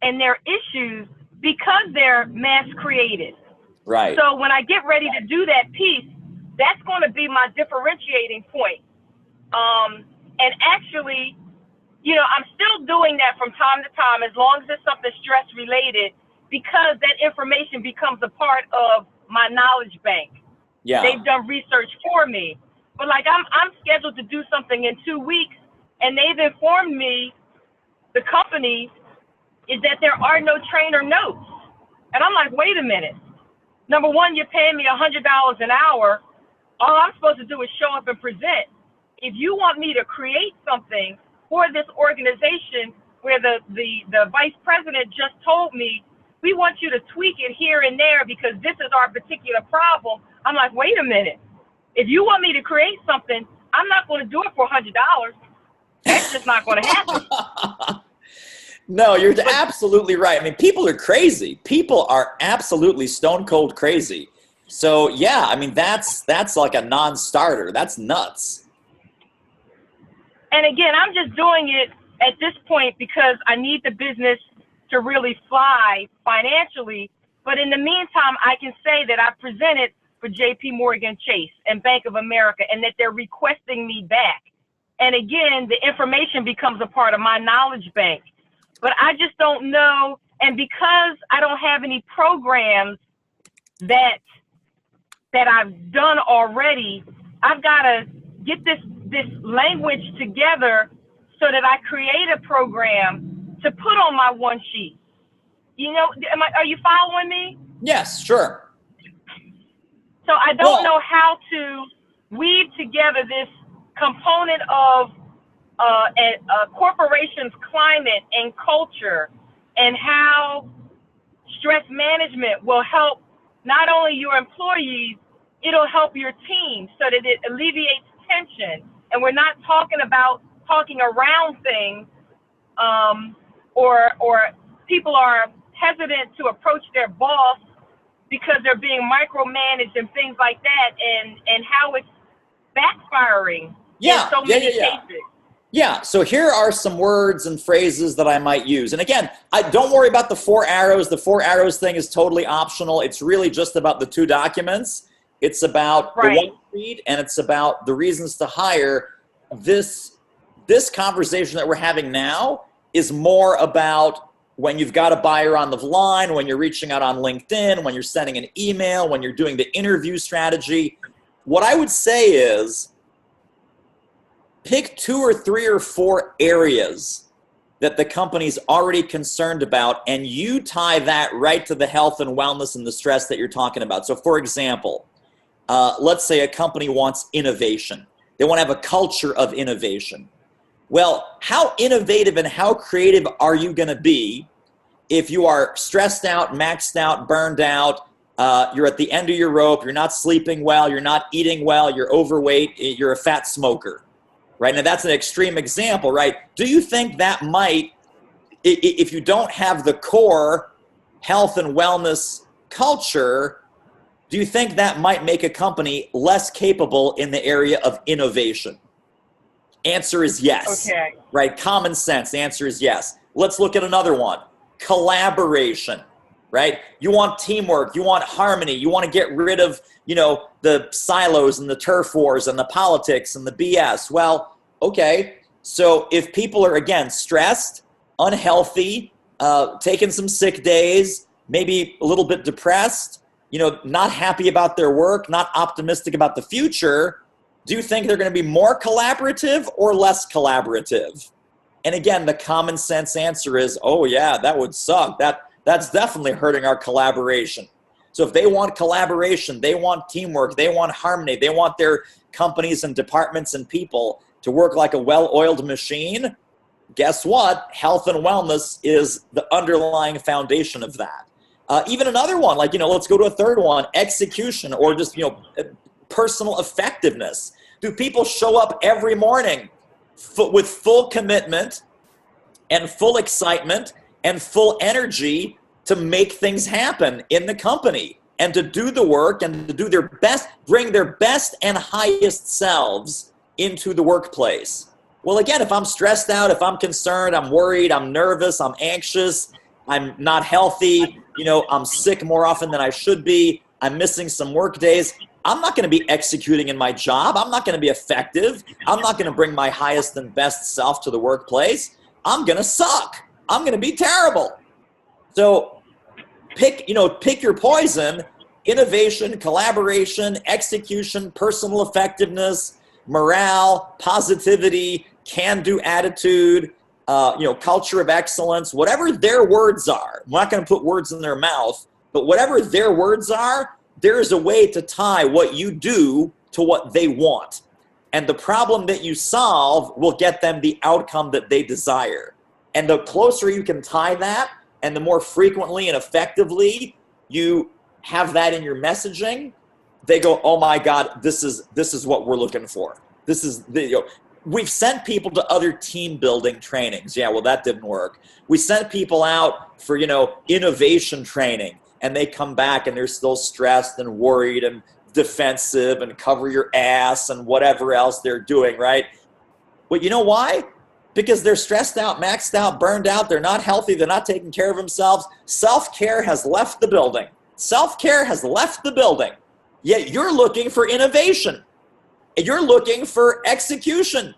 and their issues because they're mass created. Right. So when I get ready to do that piece, that's going to be my differentiating point. And actually, you know, I'm still doing that from time to time as long as it's something stress related, because that information becomes a part of my knowledge bank. Yeah. They've done research for me. But like I'm scheduled to do something in 2 weeks, and they've informed me, the company, is that there are no trainer notes. And I'm like, wait a minute. Number one, you're paying me $100 an hour. All I'm supposed to do is show up and present. If you want me to create something for this organization where the vice president just told me, we want you to tweak it here and there because this is our particular problem. I'm like, wait a minute. If you want me to create something, I'm not going to do it for $100. That's just not going to happen. No, you're absolutely right. I mean, people are crazy. People are absolutely stone cold crazy. So yeah, I mean, that's like a non-starter. That's nuts. And again, I'm just doing it at this point because I need the business to really fly financially. But in the meantime, I can say that I presented for JP Morgan Chase and Bank of America, and that they're requesting me back. And again, the information becomes a part of my knowledge bank. But I just don't know. And because I don't have any programs that I've done already, I've got to get this language together so that I create a program to put on my one sheet. You know, are you following me? Yes, sure. So I don't know how to weave together this component of a corporation's climate and culture, and how stress management will help not only your employees, it'll help your team so that it alleviates tension. And we're not talking around things, or people are hesitant to approach their boss because they're being micromanaged and things like that, and how it's backfiring in so many cases. Yeah, so here are some words and phrases that I might use. And again, don't worry about the 4 arrows. The 4 arrows thing is totally optional. It's really just about the 2 documents. It's about the one sheet, and it's about the reasons to hire. This conversation that we're having now is more about when you've got a buyer on the line, when you're reaching out on LinkedIn, when you're sending an email, when you're doing the interview strategy. What I would say is, pick 2 or 3 or 4 areas that the company's already concerned about, and you tie that right to the health and wellness and the stress that you're talking about. So for example, let's say a company wants innovation. They want to have a culture of innovation. Well, how innovative and how creative are you going to be if you are stressed out, maxed out, burned out, you're at the end of your rope, you're not sleeping well, you're not eating well, you're overweight, you're a fat smoker? Right? Now, that's an extreme example, right? Do you think that might, if you don't have the core health and wellness culture, do you think that might make a company less capable in the area of innovation? Answer is yes. Okay. Right? Common sense. The answer is yes. Let's look at another one. Collaboration. Right? You want teamwork. You want harmony. You want to get rid of, the silos and the turf wars and the politics and the BS. Well, okay. So if people are, again, stressed, unhealthy, taking some sick days, maybe a little bit depressed, not happy about their work, not optimistic about the future, do you think they're going to be more collaborative or less collaborative? And again, the common sense answer is, oh yeah, that would suck. That's definitely hurting our collaboration. So if they want collaboration, they want teamwork, they want harmony, they want their companies and departments and people to work like a well-oiled machine, guess what? Health and wellness is the underlying foundation of that. Even another one, like, let's go to a third one, execution, or just, personal effectiveness. Do people show up every morning with full commitment, and full excitement and full energy to make things happen in the company and to do the work and to do their best, bring their best and highest selves into the workplace. Well, again, if I'm stressed out, if I'm concerned, I'm worried, I'm nervous, I'm anxious, I'm not healthy, I'm sick more often than I should be, I'm missing some work days, I'm not going to be executing in my job. I'm not going to be effective. I'm not going to bring my highest and best self to the workplace. I'm going to suck. I'm going to be terrible. So pick your poison: innovation, collaboration, execution, personal effectiveness, morale, positivity, can-do attitude, culture of excellence, whatever their words are. I'm not going to put words in their mouth, but whatever their words are, there is a way to tie what you do to what they want. And the problem that you solve will get them the outcome that they desire. And the closer you can tie that, and the more frequently and effectively you have that in your messaging, they go, oh my God, this is what we're looking for. We've sent people to other team building trainings. Yeah, well, that didn't work. We sent people out for, innovation training, and they come back and they're still stressed and worried and defensive and cover your ass and whatever else they're doing, right? Well, you know why? Because they're stressed out, maxed out, burned out. They're not healthy. They're not taking care of themselves. Self-care has left the building. Self-care has left the building. Yet you're looking for innovation. You're looking for execution.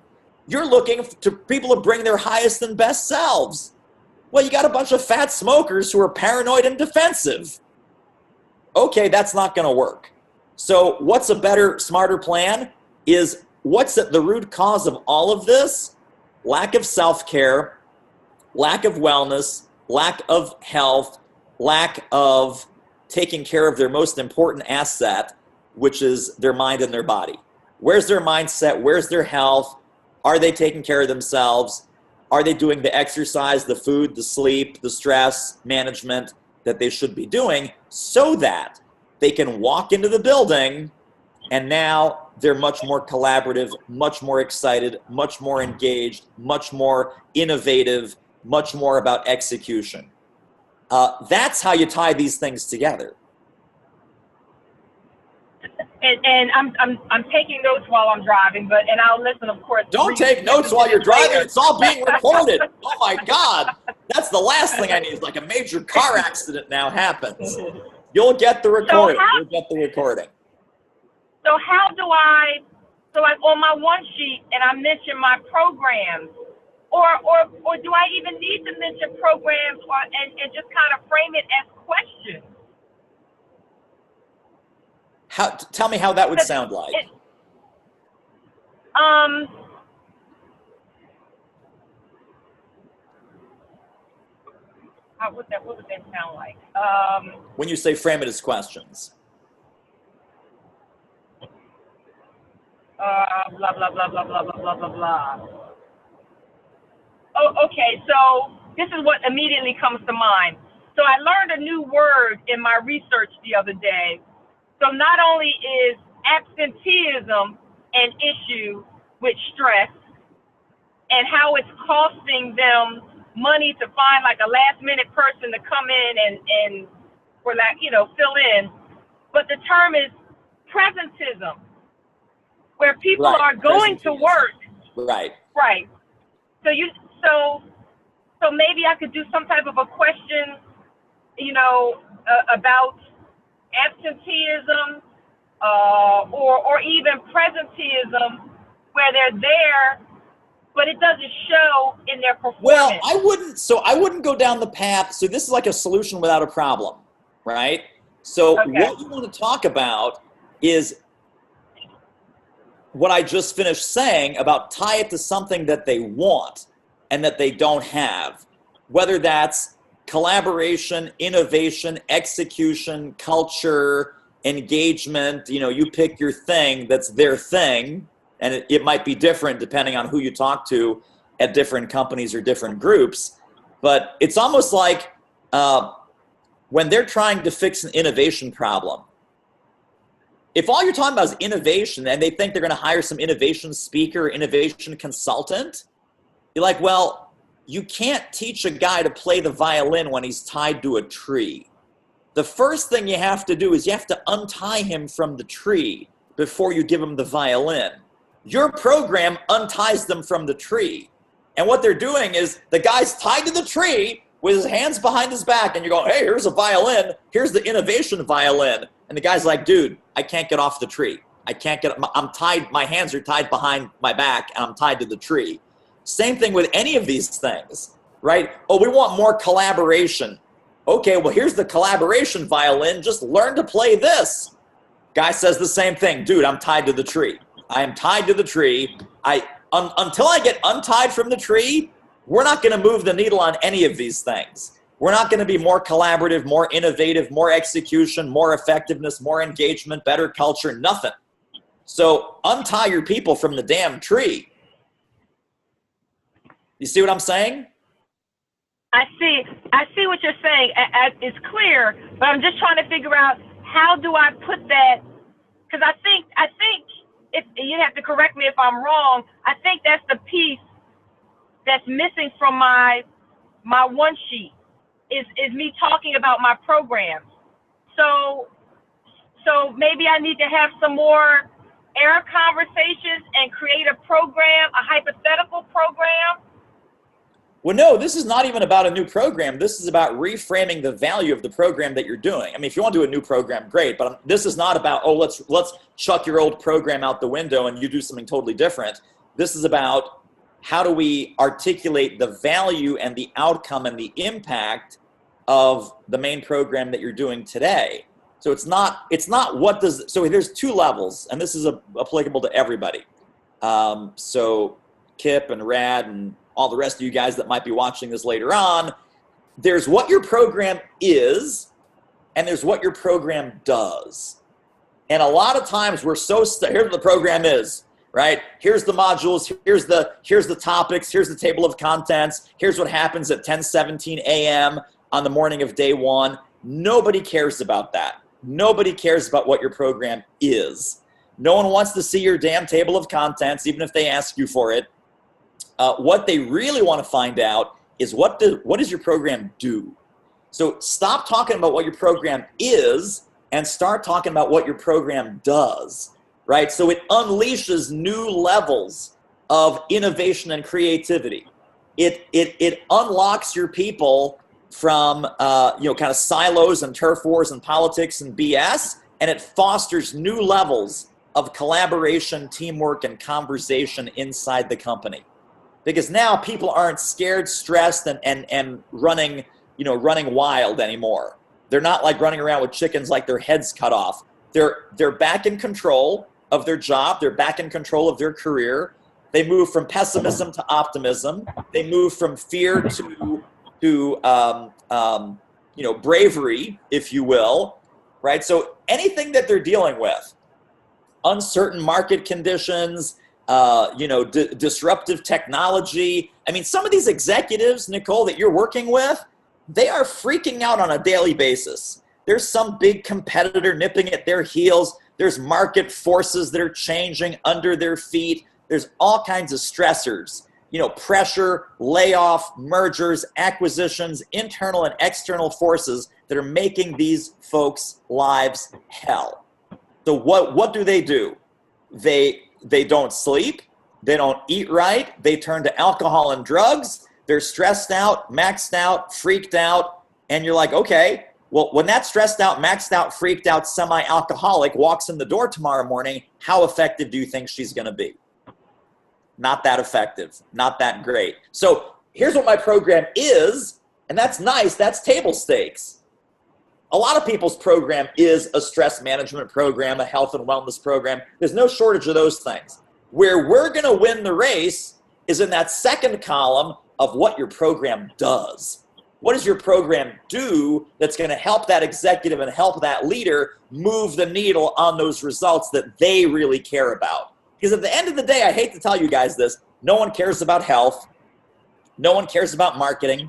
You're looking to people to bring their highest and best selves. Well, you got a bunch of fat smokers who are paranoid and defensive. Okay, that's not going to work. So what's a better, smarter plan is what's at the root cause of all of this? Lack of self-care, lack of wellness, lack of health, lack of taking care of their most important asset, which is their mind and their body. Where's their mindset? Where's their health? Are they taking care of themselves? Are they doing the exercise, the food, the sleep, the stress management that they should be doing so that they can walk into the building and now they're much more collaborative, much more excited, much more engaged, much more innovative, much more about execution. That's how you tie these things together. And I'm taking notes while I'm driving, and I'll listen, of course. Don't take notes while you're driving. It's all being recorded. Oh my God, that's the last thing I need. Is like a major car accident now happens. You'll get the recording. You'll get the recording. So how do I on my one sheet and I mention my programs, or do I even need to mention programs and just kind of frame it as questions? Tell me how that would sound like. What would that sound like? When you say frame it as questions. Blah, blah, blah, blah, blah, blah, blah, blah, blah. Oh, okay, so this is what immediately comes to mind. So I learned a new word in my research the other day. So not only is absenteeism an issue with stress and how it's costing them money to find like a last minute person to come in and for like, fill in, but the term is presentism, where people are going to work. Right. Right. So maybe I could do some type of a question, about absenteeism, or even presenteeism, where they're there, but it doesn't show in their performance. Well, I wouldn't go down the path. So this is like a solution without a problem, right? So what you want to talk about is what I just finished saying about tie it to something that they want and that they don't have, whether that's collaboration, innovation, execution, culture, engagement. You pick your thing that's their thing, and it might be different depending on who you talk to at different companies or different groups. But it's almost like when they're trying to fix an innovation problem, if all you're talking about is innovation and they think they're going to hire some innovation speaker, innovation consultant, you're like, well, you can't teach a guy to play the violin when he's tied to a tree. The first thing you have to do is you have to untie him from the tree before you give him the violin. Your program unties them from the tree. And what they're doing is the guy's tied to the tree with his hands behind his back, and you go, hey, here's a violin. Here's the innovation violin. And the guy's like, dude, I can't get off the tree. I can't get, I'm tied, my hands are tied behind my back, and I'm tied to the tree. Same thing with any of these things, right? Oh, we want more collaboration. Okay, well, here's the collaboration violin. Just learn to play this. Guy says the same thing. Dude, I'm tied to the tree. I am tied to the tree. Until I get untied from the tree, we're not going to move the needle on any of these things. We're not going to be more collaborative, more innovative, more execution, more effectiveness, more engagement, better culture, nothing. So untie your people from the damn tree. You see what I'm saying? I see what you're saying. It's clear, but I'm just trying to figure out how do I put that, because I think you have to correct me if I'm wrong. I think that's the piece that's missing from my one sheet is me talking about my programs. So maybe I need to have some more air conversations and create a program, a hypothetical program. Well, no, this is not even about a new program. This is about reframing the value of the program that you're doing. I mean, if you want to do a new program, great. But this is not about, oh, let's chuck your old program out the window and you do something totally different. This is about how do we articulate the value and the outcome and the impact of the main program that you're doing today. So it's not what does, so there's two levels, and this is applicable to everybody. So Kip and Rad and all the rest of you guys that might be watching this later on, there's what your program is, and there's what your program does. And a lot of times we're so, here's what the program is, right? Here's the modules, here's the topics, here's the table of contents, here's what happens at 10:17 a.m. on the morning of day one. Nobody cares about that. Nobody cares about what your program is. No one wants to see your damn table of contents, even if they ask you for it. What they really want to find out is what does your program do? So stop talking about what your program is and start talking about what your program does, right? So it unleashes new levels of innovation and creativity. It unlocks your people from kind of silos and turf wars and politics and BS, and it fosters new levels of collaboration, teamwork, and conversation inside the company. Because now people aren't scared, stressed, and running wild anymore. They're not like running around with chickens like their heads cut off. They're back in control of their job. They're back in control of their career. They move from pessimism to optimism. They move from fear to bravery, if you will, right? So anything that they're dealing with, uncertain market conditions, disruptive technology. I mean, some of these executives, Nicole, that you're working with, they are freaking out on a daily basis. There's some big competitor nipping at their heels. There's market forces that are changing under their feet. There's all kinds of stressors, pressure, layoff, mergers, acquisitions, internal and external forces that are making these folks' lives hell. So what do? They don't sleep, they don't eat right, they turn to alcohol and drugs, they're stressed out, maxed out, freaked out, and you're like, okay, well, when that stressed out, maxed out, freaked out semi-alcoholic walks in the door tomorrow morning, how effective do you think she's going to be? Not that effective, not that great. So here's what my program is, and that's nice, that's table stakes. A lot of people's program is a stress management program, a health and wellness program. There's no shortage of those things. Where we're going to win the race is in that second column of what your program does. What does your program do that's going to help that executive and help that leader move the needle on those results that they really care about? Because at the end of the day, I hate to tell you guys this, no one cares about health. No one cares about marketing.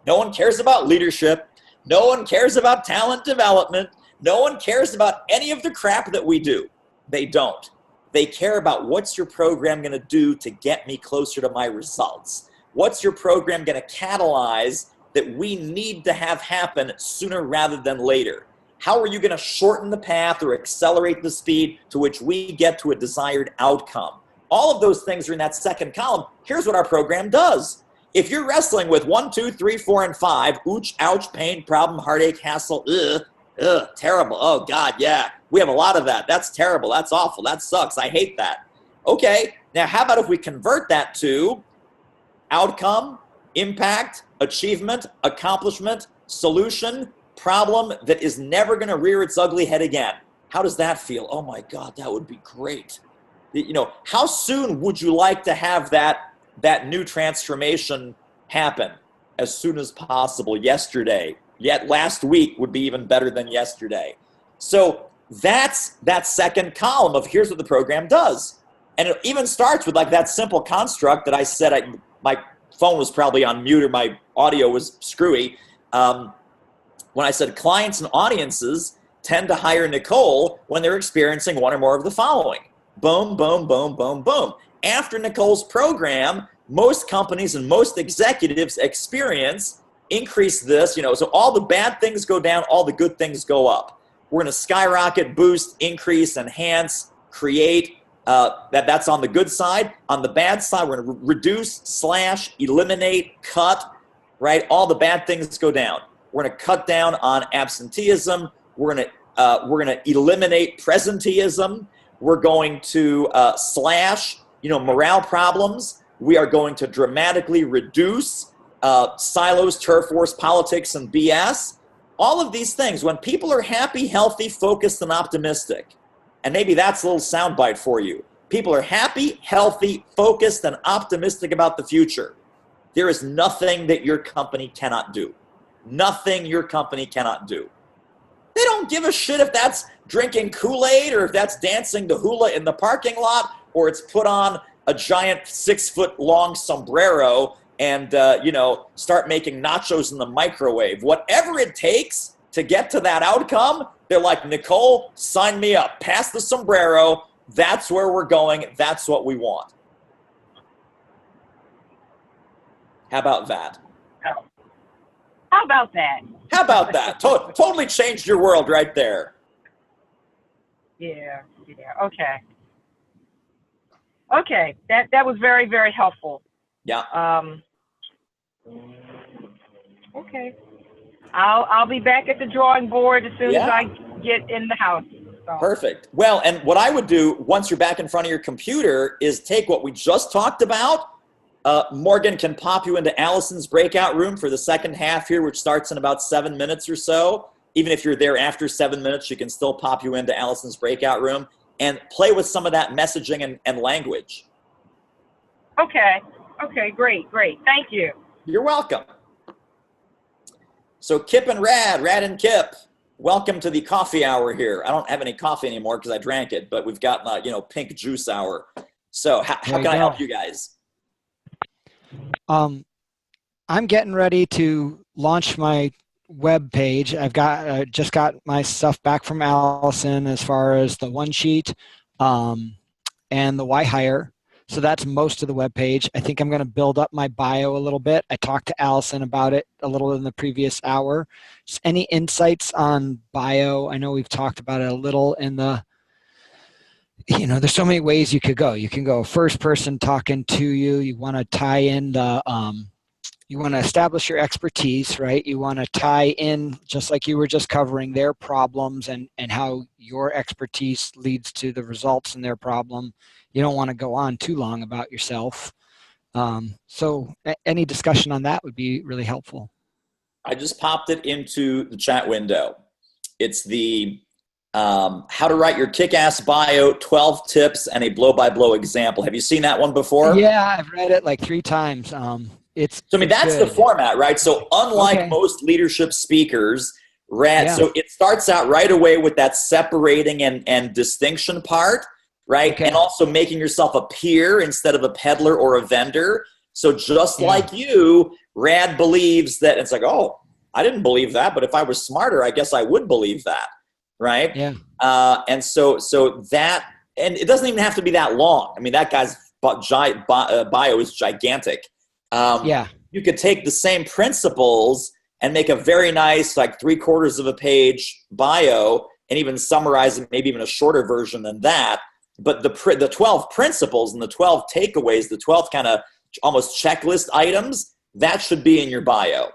No one cares about leadership. No one cares about talent development. No one cares about any of the crap that we do. They don't. They care about what's your program going to do to get me closer to my results. What's your program going to catalyze that we need to have happen sooner rather than later? How are you going to shorten the path or accelerate the speed to which we get to a desired outcome? All of those things are in that second column. Here's what our program does. If you're wrestling with 1, 2, 3, 4, and 5, ooch, ouch, pain, problem, heartache, hassle, terrible. Oh, God, yeah. We have a lot of that. That's terrible. That's awful. That sucks. I hate that. Okay, now how about if we convert that to outcome, impact, achievement, accomplishment, solution, problem that is never going to rear its ugly head again? How does that feel? Oh, my God, that would be great. You know, how soon would you like to have that new transformation happen? As soon as possible. Yesterday. Yet last week would be even better than yesterday. So that's that second column of here's what the program does. And it even starts with like that simple construct that I said. My phone was probably on mute or my audio was screwy. When I said clients and audiences tend to hire Nicole when they're experiencing one or more of the following. Boom, boom, boom, boom, boom. After Nicole's program, most companies and most executives experience increase this, so all the bad things go down, all the good things go up. We're going to skyrocket, boost, increase, enhance, create. That's on the good side. On the bad side, we're going to reduce, slash, eliminate, cut, right? All the bad things go down. We're going to cut down on absenteeism. We're going to eliminate presenteeism. We're going to slash, morale problems. We are going to dramatically reduce silos, turf wars, politics, and BS. All of these things, when people are happy, healthy, focused, and optimistic, and maybe that's a little soundbite for you. People are happy, healthy, focused, and optimistic about the future. There is nothing that your company cannot do. Nothing your company cannot do. They don't give a shit if that's drinking Kool-Aid or if that's dancing the hula in the parking lot or it's put on a giant 6-foot-long sombrero and, start making nachos in the microwave. Whatever it takes to get to that outcome, they're like, Nicole, sign me up. Pass the sombrero. That's where we're going. That's what we want. How about that? How about that? How about that? Totally changed your world right there. Yeah. Okay. Okay, that was very, very helpful. Yeah. Okay. I'll be back at the drawing board as soon as I get in the house. So. Perfect. Well, and what I would do once you're back in front of your computer is take what we just talked about. Morgan can pop you into Allison's breakout room for the second half here, which starts in about 7 minutes or so. Even if you're there after 7 minutes, she can still pop you into Allison's breakout room and play with some of that messaging and language. Okay. Okay, great. Thank you. You're welcome. So Kip and Rad and Kip, welcome to the coffee hour here. I don't have any coffee anymore because I drank it, but we've got, pink juice hour. So how can I help you guys? I'm getting ready to launch my web page. I've got just got my stuff back from Allison as far as the one sheet and the Why Hire. So that's most of the web page. I think I'm going to build up my bio a little bit. I talked to Allison about it a little in the previous hour. Just any insights on bio? I know we've talked about it a little in the, there's so many ways you could go. You can go first person talking to you. You want to tie in the, you want to establish your expertise, right? You want to tie in, just like you were just covering, their problems and how your expertise leads to the results in their problem. You don't want to go on too long about yourself. So any discussion on that would be really helpful. I just popped it into the chat window. It's the how to write your kick-ass bio, 12 tips, and a blow-by-blow example. Have you seen that one before? Yeah, I've read it like 3 times. That's the format, right? So unlike most leadership speakers, so it starts out right away with that separating and distinction part, right? Okay. And also making yourself a peer instead of a peddler or a vendor. So just like you, Rad believes that it's like, oh, I didn't believe that, but if I was smarter, I guess I would believe that, right? Yeah. And so that, and it doesn't even have to be that long. I mean, that guy's bio is gigantic. You could take the same principles and make a very nice, like 3/4 of a page bio, and even summarize it, maybe even a shorter version than that. But the 12 principles and the 12 takeaways, the 12 kind of almost checklist items, that should be in your bio.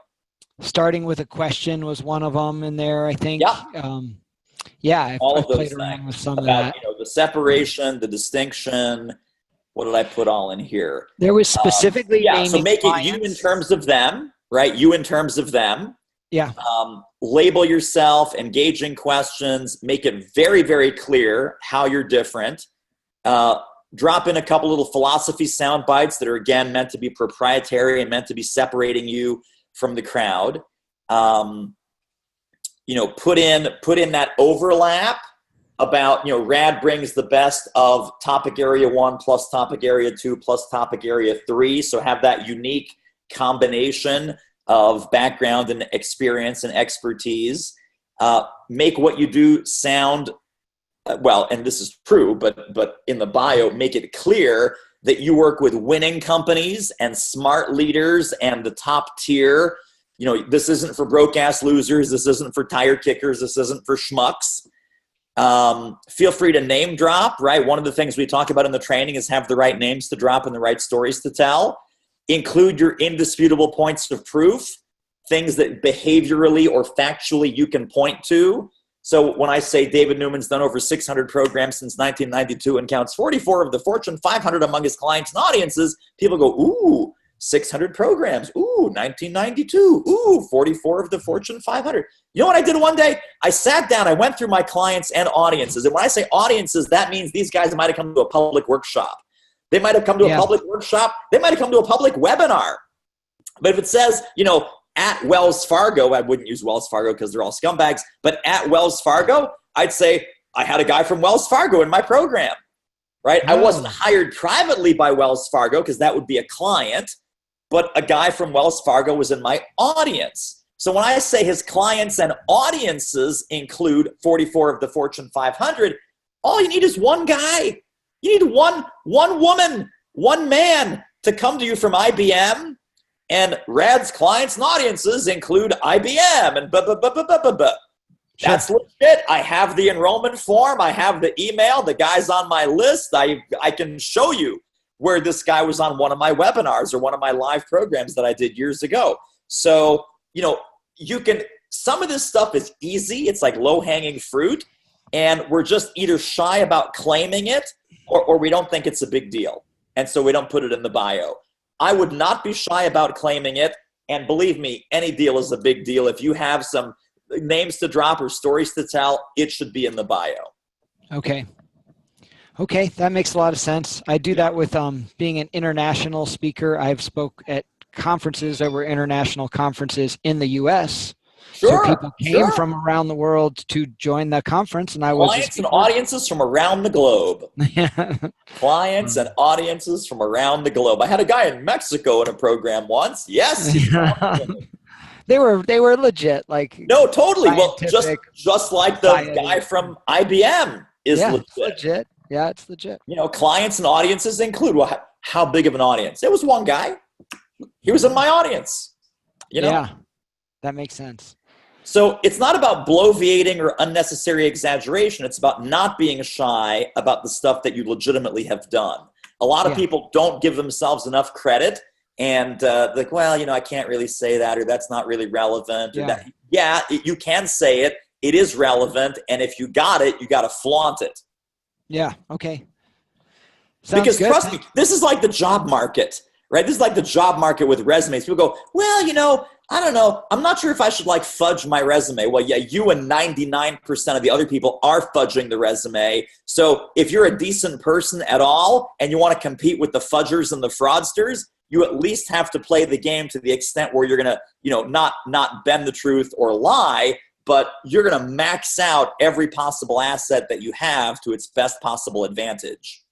Starting with a question was one of them in there, I think. Yeah. All of those played around with some about, of that. The separation, the distinction. What did I put all in here? There was specifically naming so make clients. it you in terms of them, right? You in terms of them. Yeah. Label yourself, engaging questions, make it very, very clear how you're different. Drop in a couple little philosophy sound bites that are, again, meant to be proprietary and meant to be separating you from the crowd. Put in that overlap about, Rad brings the best of topic area 1 plus topic area 2 plus topic area 3. So have that unique combination of background and experience and expertise. Make what you do sound well, and this is true, but in the bio, make it clear that you work with winning companies and smart leaders and the top tier. This isn't for broke-ass losers. This isn't for tire kickers. This isn't for schmucks. Feel free to name drop, right? One of the things we talk about in the training is have the right names to drop and the right stories to tell. Include your indisputable points of proof, things that behaviorally or factually you can point to. So when I say David Newman's done over 600 programs since 1992 and counts 44 of the Fortune 500 among his clients and audiences, people go, ooh, 600 programs. Ooh, 1992. Ooh, 44 of the Fortune 500. You know what I did one day? I sat down, I went through my clients and audiences. And when I say audiences, that means these guys might have come to a public workshop. They might have come to a public workshop. They might have come to a public webinar. But if it says, at Wells Fargo, I wouldn't use Wells Fargo because they're all scumbags, but at Wells Fargo, I'd say I had a guy from Wells Fargo in my program, right? I wasn't hired privately by Wells Fargo because that would be a client, but a guy from Wells Fargo was in my audience. So when I say his clients and audiences include 44 of the Fortune 500, all you need is one guy. You need one woman, one man to come to you from IBM. And Rad's clients and audiences include IBM and That's legit. I have the enrollment form. I have the email. The guy's on my list. I can show you where this guy was on one of my webinars or one of my live programs that I did years ago. So, some of this stuff is easy. It's like low-hanging fruit. And we're just either shy about claiming it or we don't think it's a big deal. And so we don't put it in the bio. I would not be shy about claiming it. And believe me, any deal is a big deal. If you have some names to drop or stories to tell, it should be in the bio. Okay, that makes a lot of sense. I do that with being an international speaker. I've spoke at conferences that were international conferences in the U.S. Sure, so people came from around the world to join the conference, and I was clients and audiences from around the globe. Clients and audiences from around the globe. I had a guy in Mexico in a program once. Yes, they were legit. Like no, totally. Well, just like the guy from IBM is legit. Yeah, it's legit. Clients and audiences include how big of an audience? It was one guy. He was in my audience. Yeah, that makes sense. So it's not about bloviating or unnecessary exaggeration. It's about not being shy about the stuff that you legitimately have done. A lot of people don't give themselves enough credit and I can't really say that, or that's not really relevant. You can say it. It is relevant. And if you got it, you got to flaunt it. Yeah. Okay. Because trust me, this is like the job market, right? This is like the job market with resumes. People go, I don't know. I'm not sure if I should fudge my resume. Well, yeah, you and 99% of the other people are fudging the resume. So if you're a decent person at all and you want to compete with the fudgers and the fraudsters, you at least have to play the game to the extent where you're going to, not bend the truth or lie, but you're going to max out every possible asset that you have to its best possible advantage.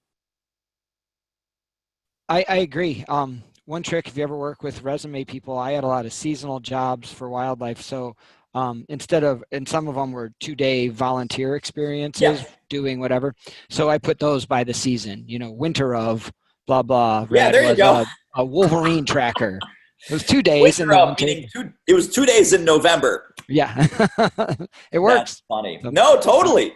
I agree. One trick, if you ever work with resume people, I had a lot of seasonal jobs for wildlife. So and some of them were 2-day volunteer experiences doing whatever. So I put those by the season, winter of blah, blah. Yeah, there you go. a Wolverine tracker. It was 2 days. It was 2 days in November. Yeah, it works. That's funny. No, totally.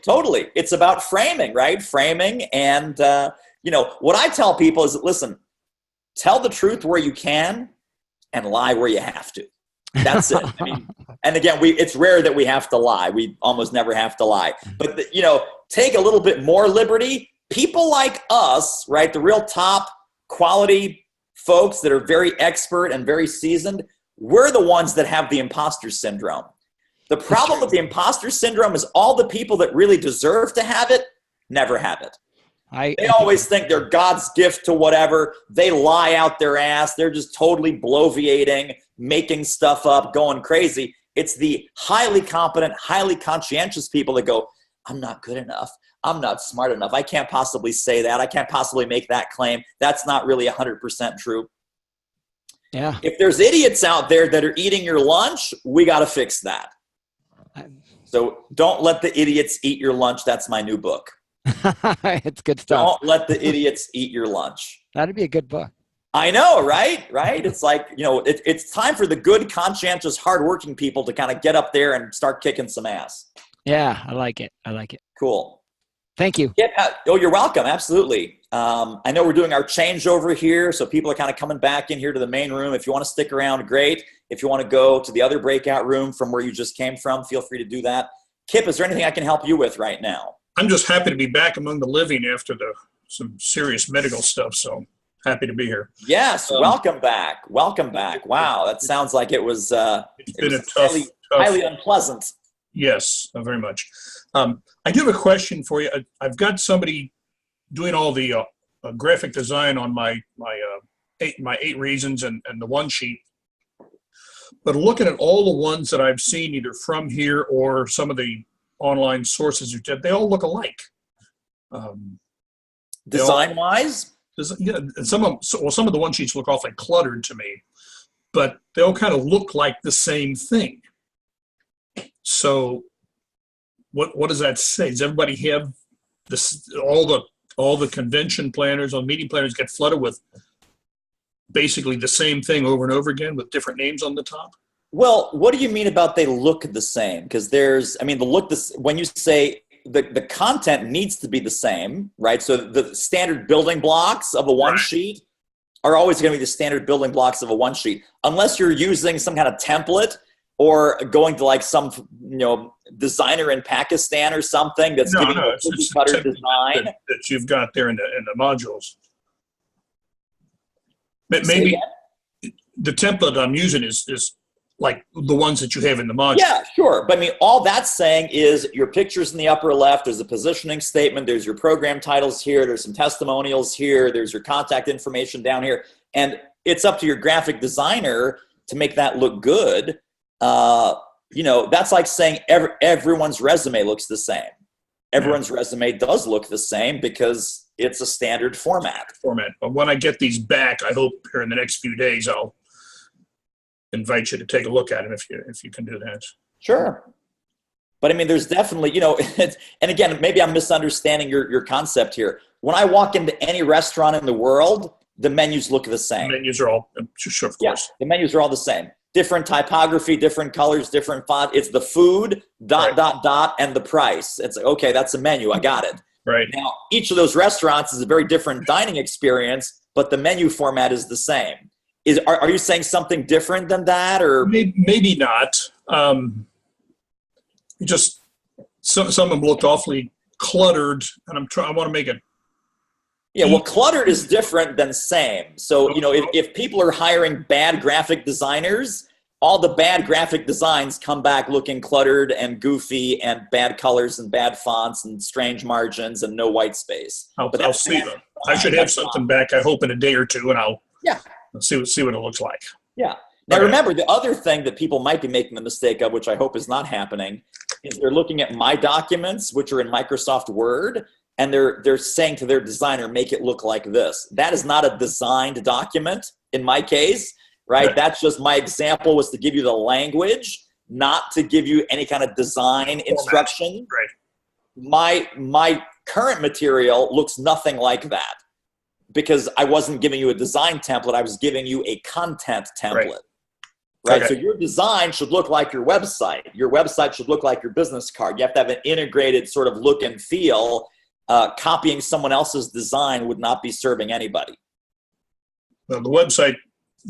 It's about framing, right? Framing. And, what I tell people is, listen, tell the truth where you can and lie where you have to. That's it. I mean, and again, it's rare that we have to lie. We almost never have to lie. But, take a little bit more liberty. People like us, right, the real top quality folks that are very expert and very seasoned, we're the ones that have the imposter syndrome. The problem with the imposter syndrome is all the people that really deserve to have it never have it. They always think they're God's gift to whatever. They lie out their ass. They're just totally bloviating, making stuff up, going crazy. It's the highly competent, highly conscientious people that go, I'm not good enough. I'm not smart enough. I can't possibly say that. I can't possibly make that claim. That's not really 100% true. Yeah. If there's idiots out there that are eating your lunch, we got to fix that. So don't let the idiots eat your lunch. That's my new book. It's good stuff. Don't let the idiots eat your lunch. That'd be a good book. I know, right? It's like, it's time for the good, conscientious, hardworking people to kind of get up there and start kicking some ass. Yeah, I like it. Cool. Thank you. Oh, you're welcome. Absolutely. I know we're doing our changeover here, so people are kind of coming back in here to the main room. If you want to stick around, great. If you want to go to the other breakout room from where you just came from, feel free to do that. Kip, is there anything I can help you with right now? I'm just happy to be back among the living after some serious medical stuff, so happy to be here. Yes, welcome back. Welcome back. Wow, that sounds like it was highly unpleasant. Yes, very much. I do have a question for you. I've got somebody doing all the graphic design on my 8 reasons and the one sheet. But looking at all the ones that I've seen either from here or some of the online sources, they all look alike. Design-wise? Yeah, some of the one sheets look awfully cluttered to me, but they all kind of look like the same thing. So what does that say? Does everybody have this? All the convention planners or meeting planners get flooded with basically the same thing over and over again with different names on the top? Well, what do you mean about they look the same? Because when you say the content needs to be the same, right? So the standard building blocks of a one sheet are always going to be the standard building blocks of a one sheet, unless you're using some kind of template or going to like some designer in Pakistan or something that's giving you a cookie cutter design that you've got there in the modules. Maybe the template I'm using is like the ones that you have in the module. Yeah, sure. But I mean, all that's saying is your pictures in the upper left, there's a positioning statement, there's your program titles here, there's some testimonials here, there's your contact information down here. And it's up to your graphic designer to make that look good. That's like saying everyone's resume looks the same. Everyone's resume does look the same because it's a standard format. But when I get these back, I hope here in the next few days, I'll invite you to take a look at them if you can do that. Sure. But I mean, there's definitely, and again, maybe I'm misunderstanding your concept here. When I walk into any restaurant in the world, the menus look the same. The menus are all, sure, of course. The menus are all the same. Different typography, different colors, different font. It's the food, ... and the price. It's okay, that's a menu. I got it. Right. Now, each of those restaurants is a very different dining experience, but the menu format is the same. Are you saying something different than that, or maybe not? Just some of them looked awfully cluttered, and I want to make it. Yeah, well, cluttered is different than same. So if people are hiring bad graphic designers, all the bad graphic designs come back looking cluttered and goofy and bad colors and bad fonts and strange margins and no white space. I'll see. I should have something back, I hope, in a day or two, and I'll see what it looks like. Yeah. Now, remember, the other thing that people might be making the mistake of, which I hope is not happening, is they're looking at my documents, which are in Microsoft Word, and they're saying to their designer, make it look like this. That is not a designed document in my case, right? That's just my example was to give you the language, not to give you any kind of design instruction. Right. My current material looks nothing like that. because I wasn't giving you a design template. I was giving you a content template. Right. Okay. So your design should look like your website. Your website should look like your business card. You have to have an integrated sort of look and feel. Copying someone else's design would not be serving anybody. The website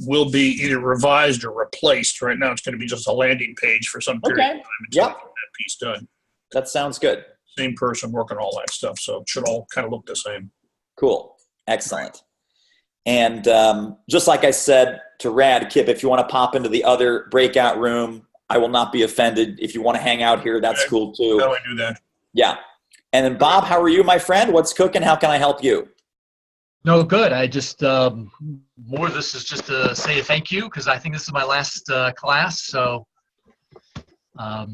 will be either revised or replaced. Right now, it's going to be just a landing page for some period of time until we get that piece done. That sounds good. Same person working all that stuff, so it should all kind of look the same. Cool. Excellent. And just like I said to Rad, Kip, if you want to pop into the other breakout room, I will not be offended. If you want to hang out here, that's cool too. How do I do that? Yeah. And then Bob, how are you, my friend? What's cooking? How can I help you? No, good. I just, more of this is just to say thank you, because I think this is my last class. So I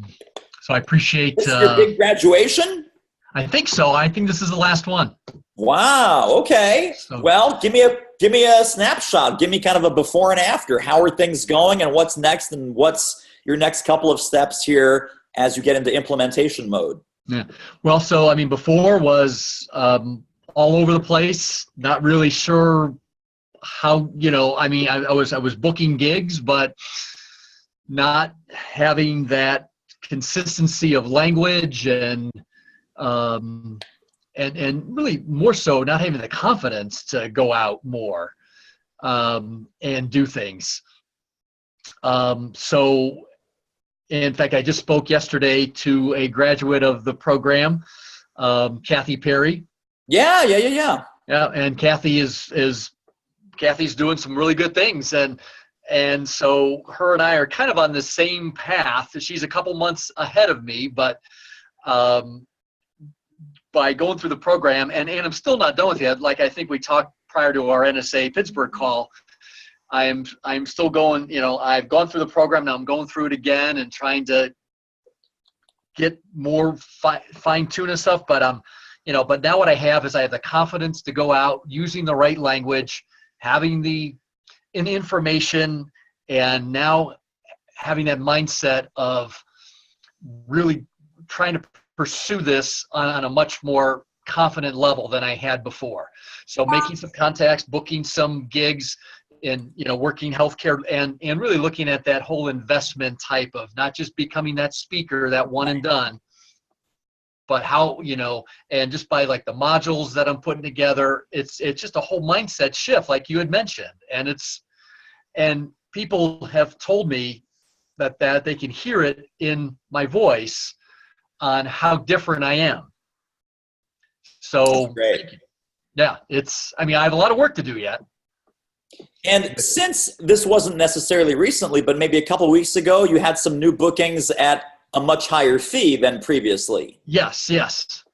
appreciate. This is your big graduation? I think so. I think this is the last one. Wow. Okay. So, well, give me a snapshot. Give me kind of a before and after. How are things going, and what's next, and what's your next couple of steps here as you get into implementation mode? yeah. Well, so I mean, before was all over the place. Not really sure how. I mean, I was booking gigs, but not having that consistency of language and really more so not having the confidence to go out more and do things. So in fact, I just spoke yesterday to a graduate of the program, Kathy Perry. Yeah. Yeah, and Kathy's doing some really good things, and so her and I are kind of on the same path. She's a couple months ahead of me, but by going through the program, and I'm still not done with it. Like I think we talked prior to our NSA Pittsburgh call, I'm still going. I've gone through the program, now I'm going through it again and trying to get more fine tune and stuff. But but now what I have is I have the confidence to go out using the right language, having the information, and now having that mindset of really trying to pursue this on a much more confident level than I had before. So making some contacts, booking some gigs, and working healthcare, and really looking at that whole investment type of not just becoming that speaker, that one and done, but how, and just by like the modules that I'm putting together, it's just a whole mindset shift, like you had mentioned. And people have told me that they can hear it in my voice on how different I am. So yeah, I have a lot of work to do yet. And since this wasn't necessarily recently, but maybe a couple of weeks ago, you had some new bookings at a much higher fee than previously. Yes.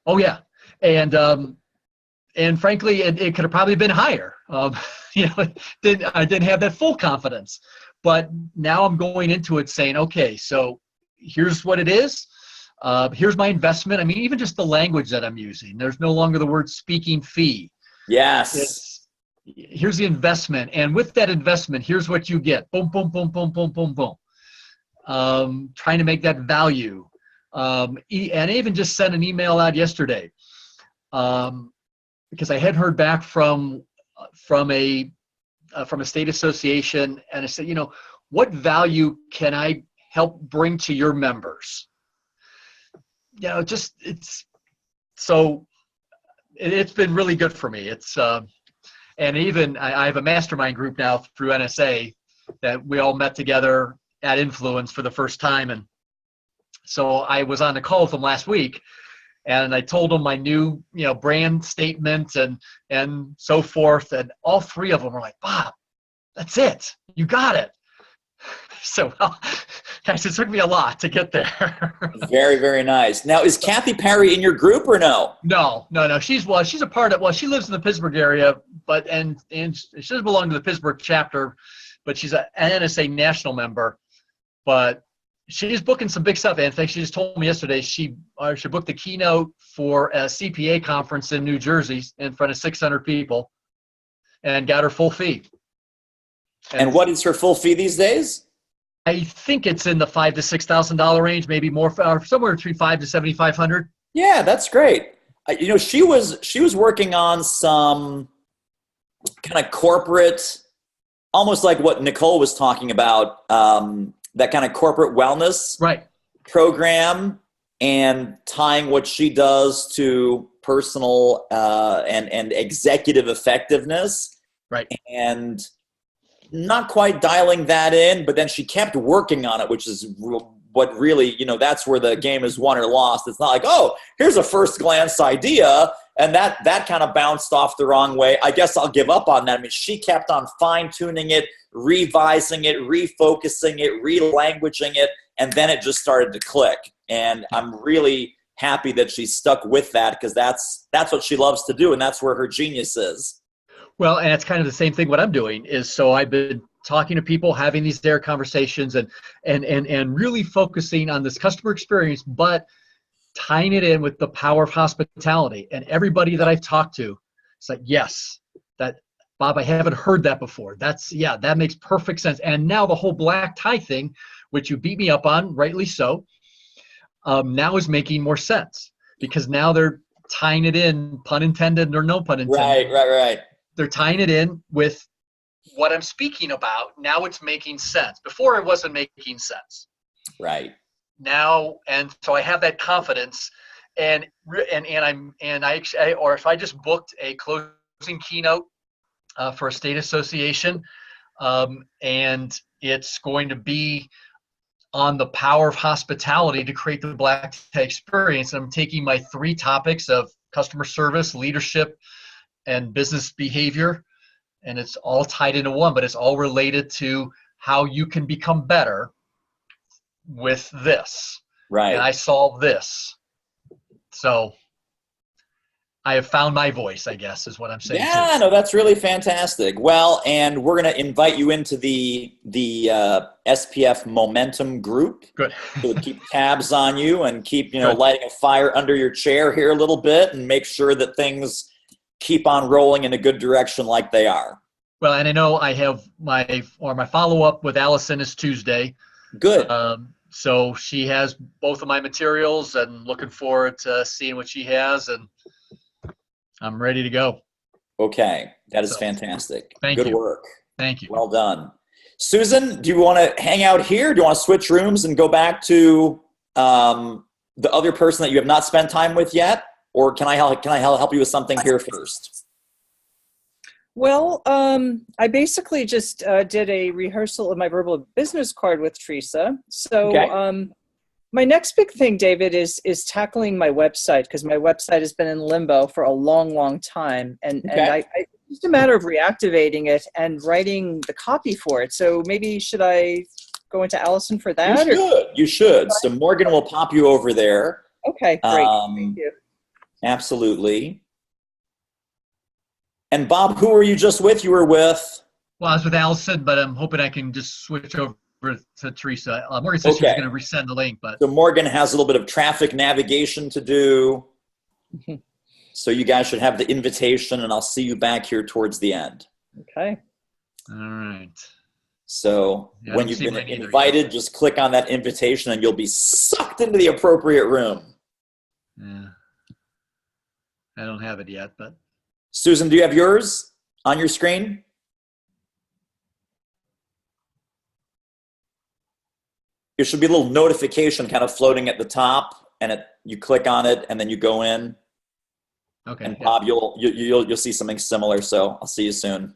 Oh yeah. And frankly, it could have probably been higher. I didn't have that full confidence, but now I'm going into it saying, okay, so here's what it is. Here's my investment. I mean, even just the language that I'm using, there's no longer the word speaking fee. Yes. Here's the investment. And with that investment, here's what you get. Boom, boom, boom, boom, boom, boom, boom. Trying to make that value. And I even just sent an email out yesterday because I had heard back from a state association, and I said, what value can I help bring to your members? It's been really good for me. And even I have a mastermind group now through NSA that we all met together at Influence for the first time. And so I was on the call with them last week, and I told them my new, brand statement and so forth. And all three of them were like, Bob, that's it. You got it. So, guys, it took me a lot to get there. Very, very nice. Now, is Kathy Perry in your group or no? No. She's a part of, she lives in the Pittsburgh area, but and she doesn't belong to the Pittsburgh chapter, but she's an NSA national member. But she's booking some big stuff. And in fact, she just told me yesterday she booked the keynote for a CPA conference in New Jersey in front of 600 people and got her full fee. And what is her full fee these days? I think it's in the $5,000 to $6,000 range, maybe more, somewhere between $5,000 to $7,500. Yeah, that's great. She was working on some kind of corporate, almost like what Nicole was talking about, that kind of corporate wellness program, and tying what she does to personal and executive effectiveness. Right. And not quite dialing that in, but then she kept working on it, which is what really, that's where the game is won or lost. It's not like, oh, here's a first glance idea, and that kind of bounced off the wrong way. I guess I'll give up on that. I mean, she kept on fine-tuning it, revising it, refocusing it, relanguaging it, and then it just started to click. And I'm really happy that she stuck with that, because that's what she loves to do, and that's where her genius is. Well, and it's kind of the same thing what I'm doing is, so I've been talking to people, having these dare conversations, and really focusing on this customer experience, but tying it in with the power of hospitality. And everybody that I've talked to, it's like, yes, that, Bob, I haven't heard that before. That makes perfect sense. And now the whole black tie thing, which you beat me up on, rightly so, now is making more sense, because now they're tying it in, pun intended or no pun intended. Right. They're tying it in with what I'm speaking about. Now it's making sense. Before it wasn't making sense. Right. Now, and so I have that confidence, and if I just booked a closing keynote for a state association, and it's going to be on the power of hospitality to create the black tie experience. I'm taking my 3 topics of customer service, leadership, and business behavior, and it's all tied into one, but it's all related to how you can become better with this. Right. And I solve this. So I have found my voice, I guess, is what I'm saying. Yeah, no, that's really fantastic. Well, and we're going to invite you into the SPF Momentum group. Good. So keep tabs on you and keep, lighting a fire under your chair here a little bit, and make sure that things keep on rolling in a good direction like they are. Well, and I know I have my follow-up with Allison is Tuesday. Good. So she has both of my materials, and looking forward to seeing what she has, and I'm ready to go. Okay. That is fantastic. Thank you. Good work. Thank you. Well done. Susan, do you want to hang out here? Do you want to switch rooms and go back to the other person that you have not spent time with yet? Or can I help you with something here first? Well, I basically just did a rehearsal of my verbal business card with Teresa. So my next big thing, David, is tackling my website, because my website has been in limbo for a long, long time. And it's just a matter of reactivating it and writing the copy for it. So maybe should I go into Allison for that? You should. So Morgan will pop you over there. Okay, great. Thank you. Absolutely. And Bob, who were you just with? You were with? Well, I was with Allison, but I'm hoping I can just switch over to Teresa. Morgan said she was going to resend the link, but so Morgan has a little bit of traffic navigation to do. So you guys should have the invitation, and I'll see you back here towards the end. Okay. All right. So when you've been invited, just click on that invitation, and you'll be sucked into the appropriate room. Yeah. I don't have it yet, but. Susan, do you have yours on your screen? There should be a little notification kind of floating at the top, and you click on it, and then you go in. Okay. And Bob, you'll see something similar. So I'll see you soon.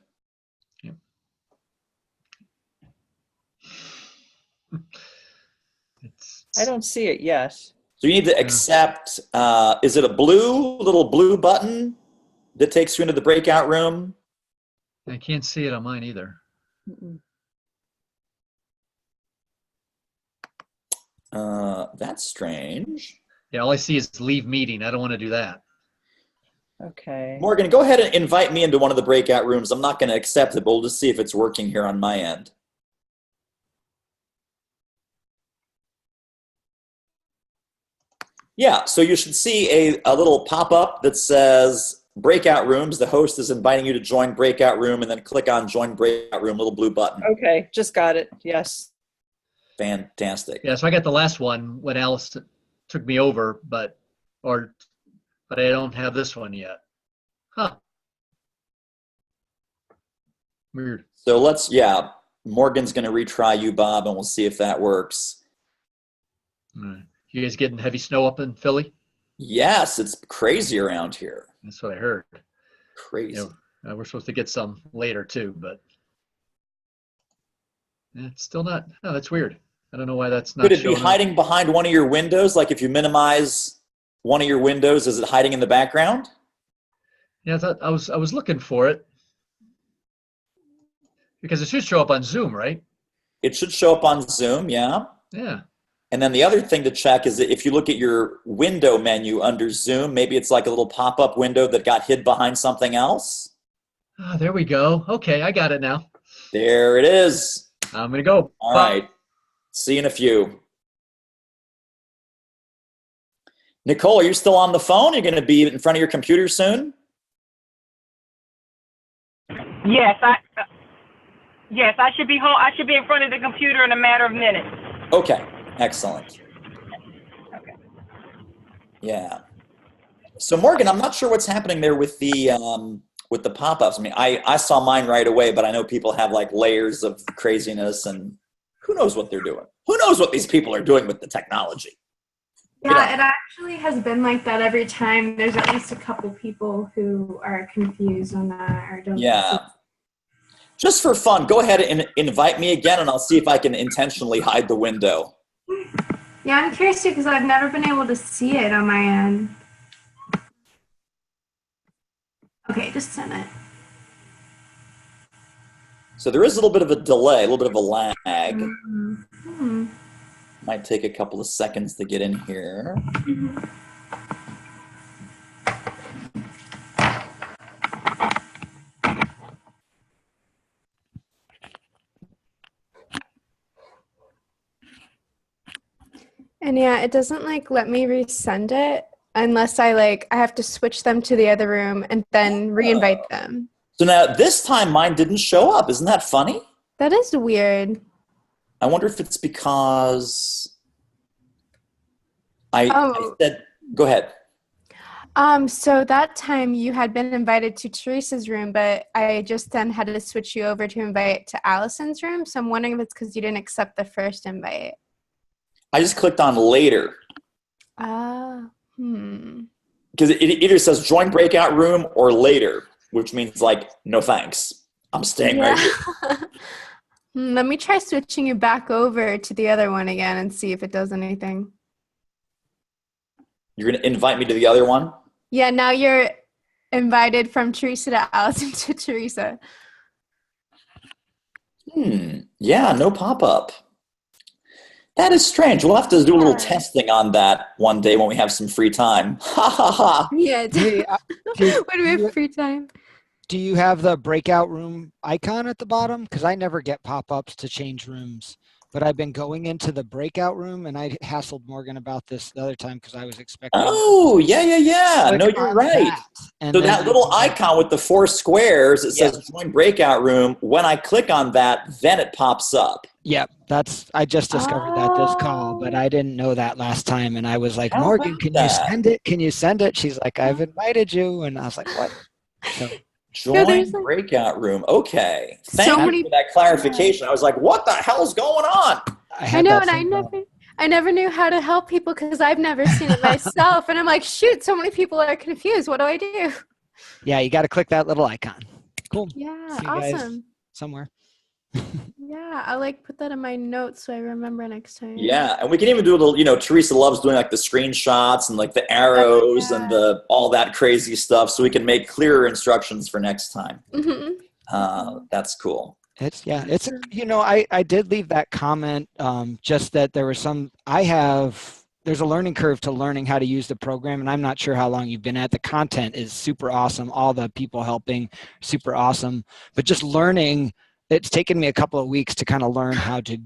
Yep. I don't see it yet. So you need to accept. Is it a little blue button that takes you into the breakout room? I can't see it on mine either. That's strange. Yeah, all I see is leave meeting. I don't want to do that. Okay. Morgan, go ahead and invite me into one of the breakout rooms. I'm not going to accept it, but we'll just see if it's working here on my end. Yeah, so you should see a little pop-up that says breakout rooms. The host is inviting you to join breakout room, and then click on join breakout room, little blue button. Okay, just got it. Yes. Fantastic. Yeah, so I got the last one when Alice took me over, but I don't have this one yet. Huh. Weird. So Morgan's going to retry you, Bob, and we'll see if that works. You guys getting heavy snow up in Philly? Yes, it's crazy around here. That's what I heard. Crazy. We're supposed to get some later too, but it's still not. No, that's weird. I don't know why that's not. Could it be hiding behind one of your windows? Like if you minimize one of your windows, is it hiding in the background? Yeah, I was looking for it because it should show up on Zoom, right? It should show up on Zoom, yeah. Yeah. And then the other thing to check is that if you look at your window menu under Zoom, maybe it's like a little pop-up window that got hid behind something else. Oh, there we go. Okay, I got it now. There it is. I'm going to go. All right. See you in a few. Nicole, are you still on the phone? You're going to be in front of your computer soon? Yes, I should be home. I should be in front of the computer in a matter of minutes. Okay, excellent. Okay. Yeah. So Morgan, I'm not sure what's happening there with the pop-ups. I mean, I saw mine right away, but I know people have like layers of craziness, and who knows what they're doing? Who knows what these people are doing with the technology? Yeah, it actually has been like that every time. There's at least a couple people who are confused on that or don't. Yeah. Just for fun, go ahead and invite me again, and I'll see if I can intentionally hide the window. Yeah, I'm curious too because I've never been able to see it on my end. Okay, just send it. So there is a little bit of a delay, a little bit of a lag. Mm-hmm. Might take a couple of seconds to get in here. Mm-hmm. And yeah, it doesn't like let me resend it unless I have to switch them to the other room and then re-invite them. So now this time mine didn't show up. Isn't that funny? That is weird. I wonder if it's because I said, go ahead. So that time you had been invited to Teresa's room, but I just then had to switch you over to invite to Allison's room. So I'm wondering if it's because you didn't accept the first invite. I just clicked on later. Because it either says join breakout room or later, which means like, no thanks. I'm staying right here. Let me try switching you back over to the other one again and see if it does anything. You're going to invite me to the other one? Yeah, now you're invited from Teresa to Allison to Teresa. Yeah, no pop-up. That is strange. We'll have to do a little testing on that one day when we have some free time. Ha ha ha. Yeah. When we have free time. Do you have the breakout room icon at the bottom? Because I never get pop-ups to change rooms. But I've been going into the breakout room, and I hassled Morgan about this the other time because I was expecting. Oh, yeah. No, you're right. So that little icon with the 4 squares, it says join breakout room. When I click on that, then it pops up. Yep, I just discovered that this call, but I didn't know that last time. And I was like, Morgan, can you send it? Can you send it? She's like, I've invited you. And I was like, what? So, join breakout room. Okay. Thank you for that clarification. I was like, what the hell's going on? I know, and I never knew how to help people because I've never seen it myself. And I'm like, shoot, so many people are confused. What do I do? Yeah, you got to click that little icon. Cool. Yeah, see you awesome. guys somewhere. Yeah, I'll put that in my notes so I remember next time. Yeah, and we can even do a little, Teresa loves doing the screenshots and the arrows and all that crazy stuff so we can make clearer instructions for next time. Mm-hmm. That's cool. I did leave that comment just that there was there's a learning curve to learning how to use the program, and I'm not sure how long you've been at. The content is super awesome. All the people helping, super awesome. But just learning, it's taken me a couple of weeks to kind of learn how to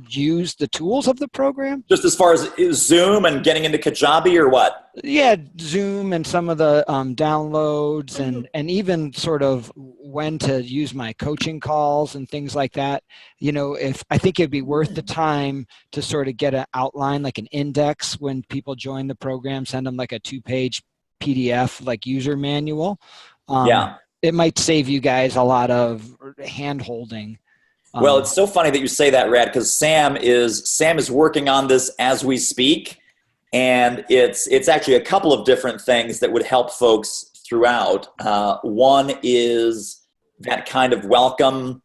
use the tools of the program. Just as far as Zoom and getting into Kajabi or what? Yeah, Zoom and some of the downloads and even sort of when to use my coaching calls and things like that. If I think it'd be worth the time to sort of get an outline, like an index when people join the program, send them like a 2-page PDF, like user manual. it might save you guys a lot of hand holding. Well, it's so funny that you say that, Rad, because Sam is working on this as we speak, and it's actually a couple of different things that would help folks throughout. One is that kind of welcome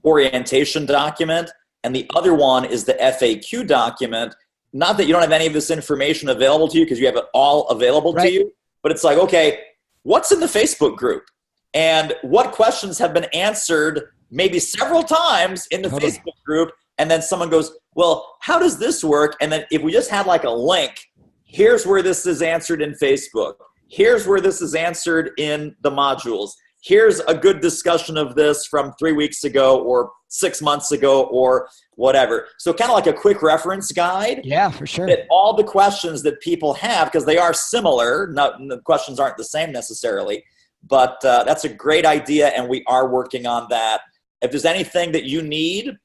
orientation document, and the other one is the FAQ document. Not that you don't have any of this information available to you because you have it all available to you, but it's like, okay, what's in the Facebook group? And what questions have been answered maybe several times in the Facebook group, and then someone goes, well, how does this work? And then if we just had like a link, here's where this is answered in Facebook. Here's where this is answered in the modules. Here's a good discussion of this from 3 weeks ago or 6 months ago or whatever. So kind of like a quick reference guide. Yeah, for sure. That all the questions that people have, because they are similar, the questions aren't the same necessarily, but that's a great idea, and we are working on that. If there's anything that you need,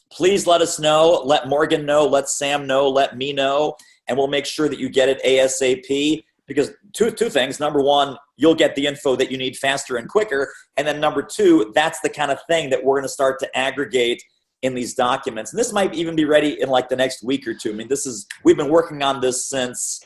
please let us know. Let Morgan know. Let Sam know. Let me know. And we'll make sure that you get it ASAP. Because two things. Number one, you'll get the info that you need faster and quicker. And then number two, that's the kind of thing that we're going to start to aggregate in these documents. And this might even be ready in like the next week or two. I mean, we've been working on this since,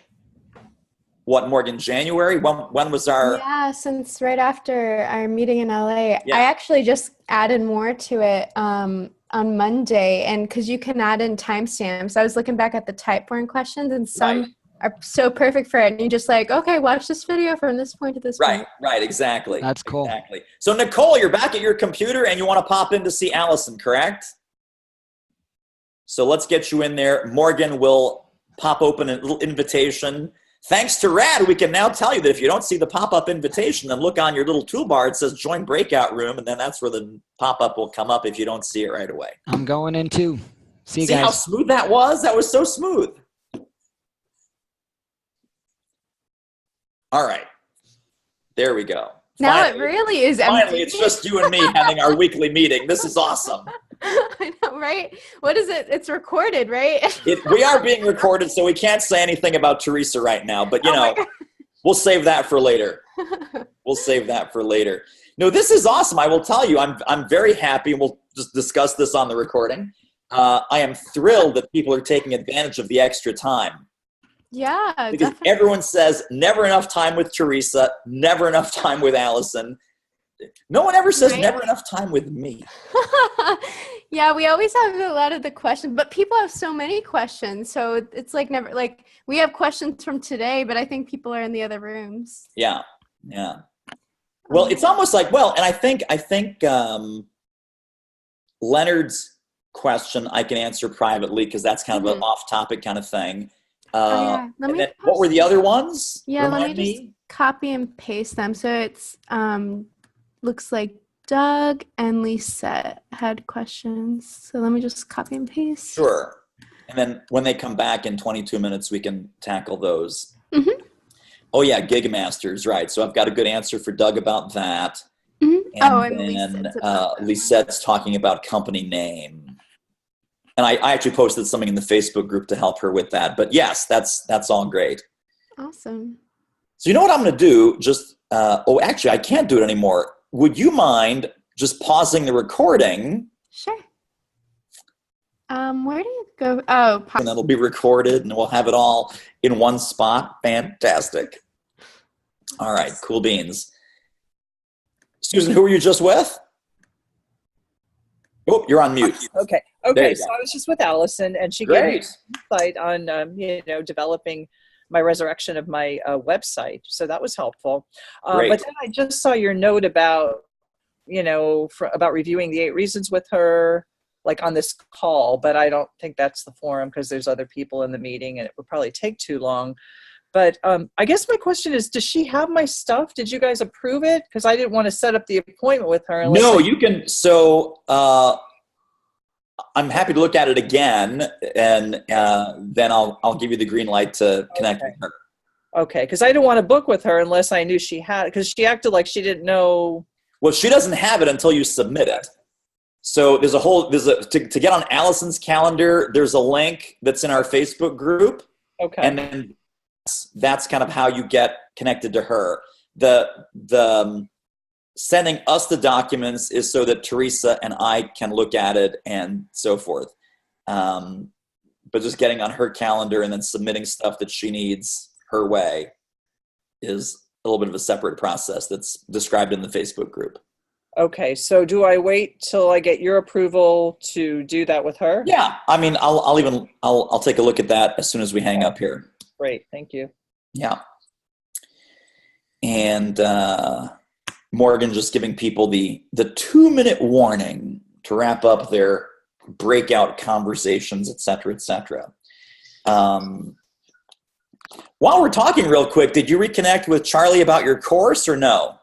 what, Morgan, January? When was our... Yeah, since right after our meeting in LA. Yeah. I actually just added more to it on Monday, and because you can add in timestamps. I was looking back at the Typeform questions, and some are so perfect for it. And you just like, okay, watch this video from this point to this point. Right, exactly. That's cool. Exactly. So Nicole, you're back at your computer, and you want to pop in to see Allison, correct? So let's get you in there. Morgan will pop open a little invitation. Thanks to Rad, we can now tell you that if you don't see the pop-up invitation, then look on your little toolbar. It says join breakout room, and then that's where the pop-up will come up if you don't see it right away. I'm going in too. See you guys. See how smooth that was? That was so smooth. All right. There we go. Now it really is empty. Finally, it's just you and me having our weekly meeting. This is awesome. I know, right? What is it? It's recorded, right? We are being recorded, so we can't say anything about Teresa right now. But, you know, we'll save that for later. We'll save that for later. No, this is awesome. I will tell you, I'm very happy, and we'll just discuss this on the recording. I am thrilled that people are taking advantage of the extra time. Yeah, because definitely. Everyone says never enough time with Teresa, never enough time with Allison. No one ever says never enough time with me. Yeah, we always have a lot of the questions, but people have so many questions. So it's like never, like we have questions from today, but I think people are in the other rooms. Yeah. Well, it's almost like, and I think Leonard's question I can answer privately because that's kind of an off-topic kind of thing. What were the other ones? Yeah, let me just copy and paste them. So it's looks like Doug and Lisette had questions. So let me just copy and paste. Sure. And then when they come back in 22 minutes, we can tackle those. Mm-hmm. Oh, yeah, Gig Masters, right. So I've got a good answer for Doug about that. Mm-hmm. And then Lisette's talking about company name. And I actually posted something in the Facebook group to help her with that. But yes, that's all great. Awesome. So you know what I'm going to do? Just actually, I can't do it anymore. Would you mind just pausing the recording? Sure. Where do you go? Oh, and it'll be recorded, and we'll have it all in one spot. Fantastic. All right, cool beans. Susan, who were you just with? Oh, you're on mute. Okay. So I was just with Allison, and she gave me insight on developing my resurrection of my website. So that was helpful. But then I just saw your note about about reviewing the 8 reasons with her, like on this call. But I don't think that's the forum because there's other people in the meeting, and it would probably take too long. But I guess my question is, does she have my stuff? Did you guys approve it? Because I didn't want to set up the appointment with her. No, you can. So I'm happy to look at it again, and then I'll give you the green light to connect with her. Okay, because I didn't want to book with her unless I knew she had, because she acted like she didn't know. Well, she doesn't have it until you submit it. So to get on Allison's calendar, there's a link that's in our Facebook group. Okay. And then that's kind of how you get connected to her. The sending us the documents is so that Teresa and I can look at it and so forth. But just getting on her calendar and then submitting stuff that she needs her way is a little bit of a separate process that's described in the Facebook group. Okay, so do I wait till I get your approval to do that with her? Yeah, I mean, I'll take a look at that as soon as we hang up here. Great, thank you. Yeah. And Morgan just giving people the 2-minute warning to wrap up their breakout conversations, et cetera, et cetera. While we're talking real quick, did you reconnect with Charlie about your course or no?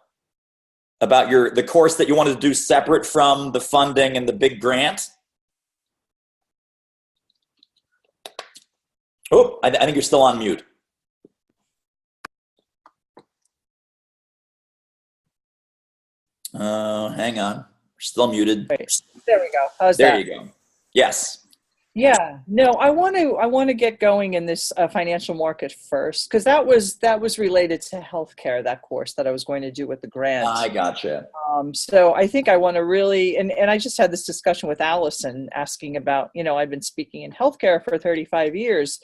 About the course that you wanted to do separate from the funding and the big grant? Oh, I think you're still on mute. Hang on. We're still muted. Right. There we go. How's there that? You go. Yes. Yeah. No, I want to get going in this financial market first, because that was related to healthcare, that course that I was going to do with the grant. I gotcha. So I think I want to really, and I just had this discussion with Allison asking about, I've been speaking in healthcare for 35 years.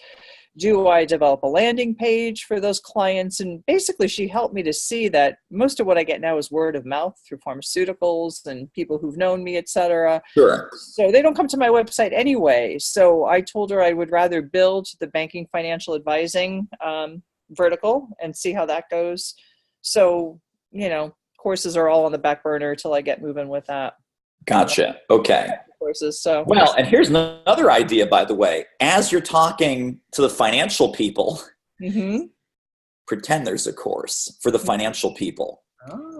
Do I develop a landing page for those clients? And basically she helped me to see that most of what I get now is word of mouth through pharmaceuticals and people who've known me, et cetera. Sure. So they don't come to my website anyway. So I told her I would rather build the banking financial advising vertical and see how that goes. So, courses are all on the back burner till I get moving with that. Gotcha. Okay. Courses. So well, and here's another idea, by the way. As you're talking to the financial people, pretend there's a course for the financial people,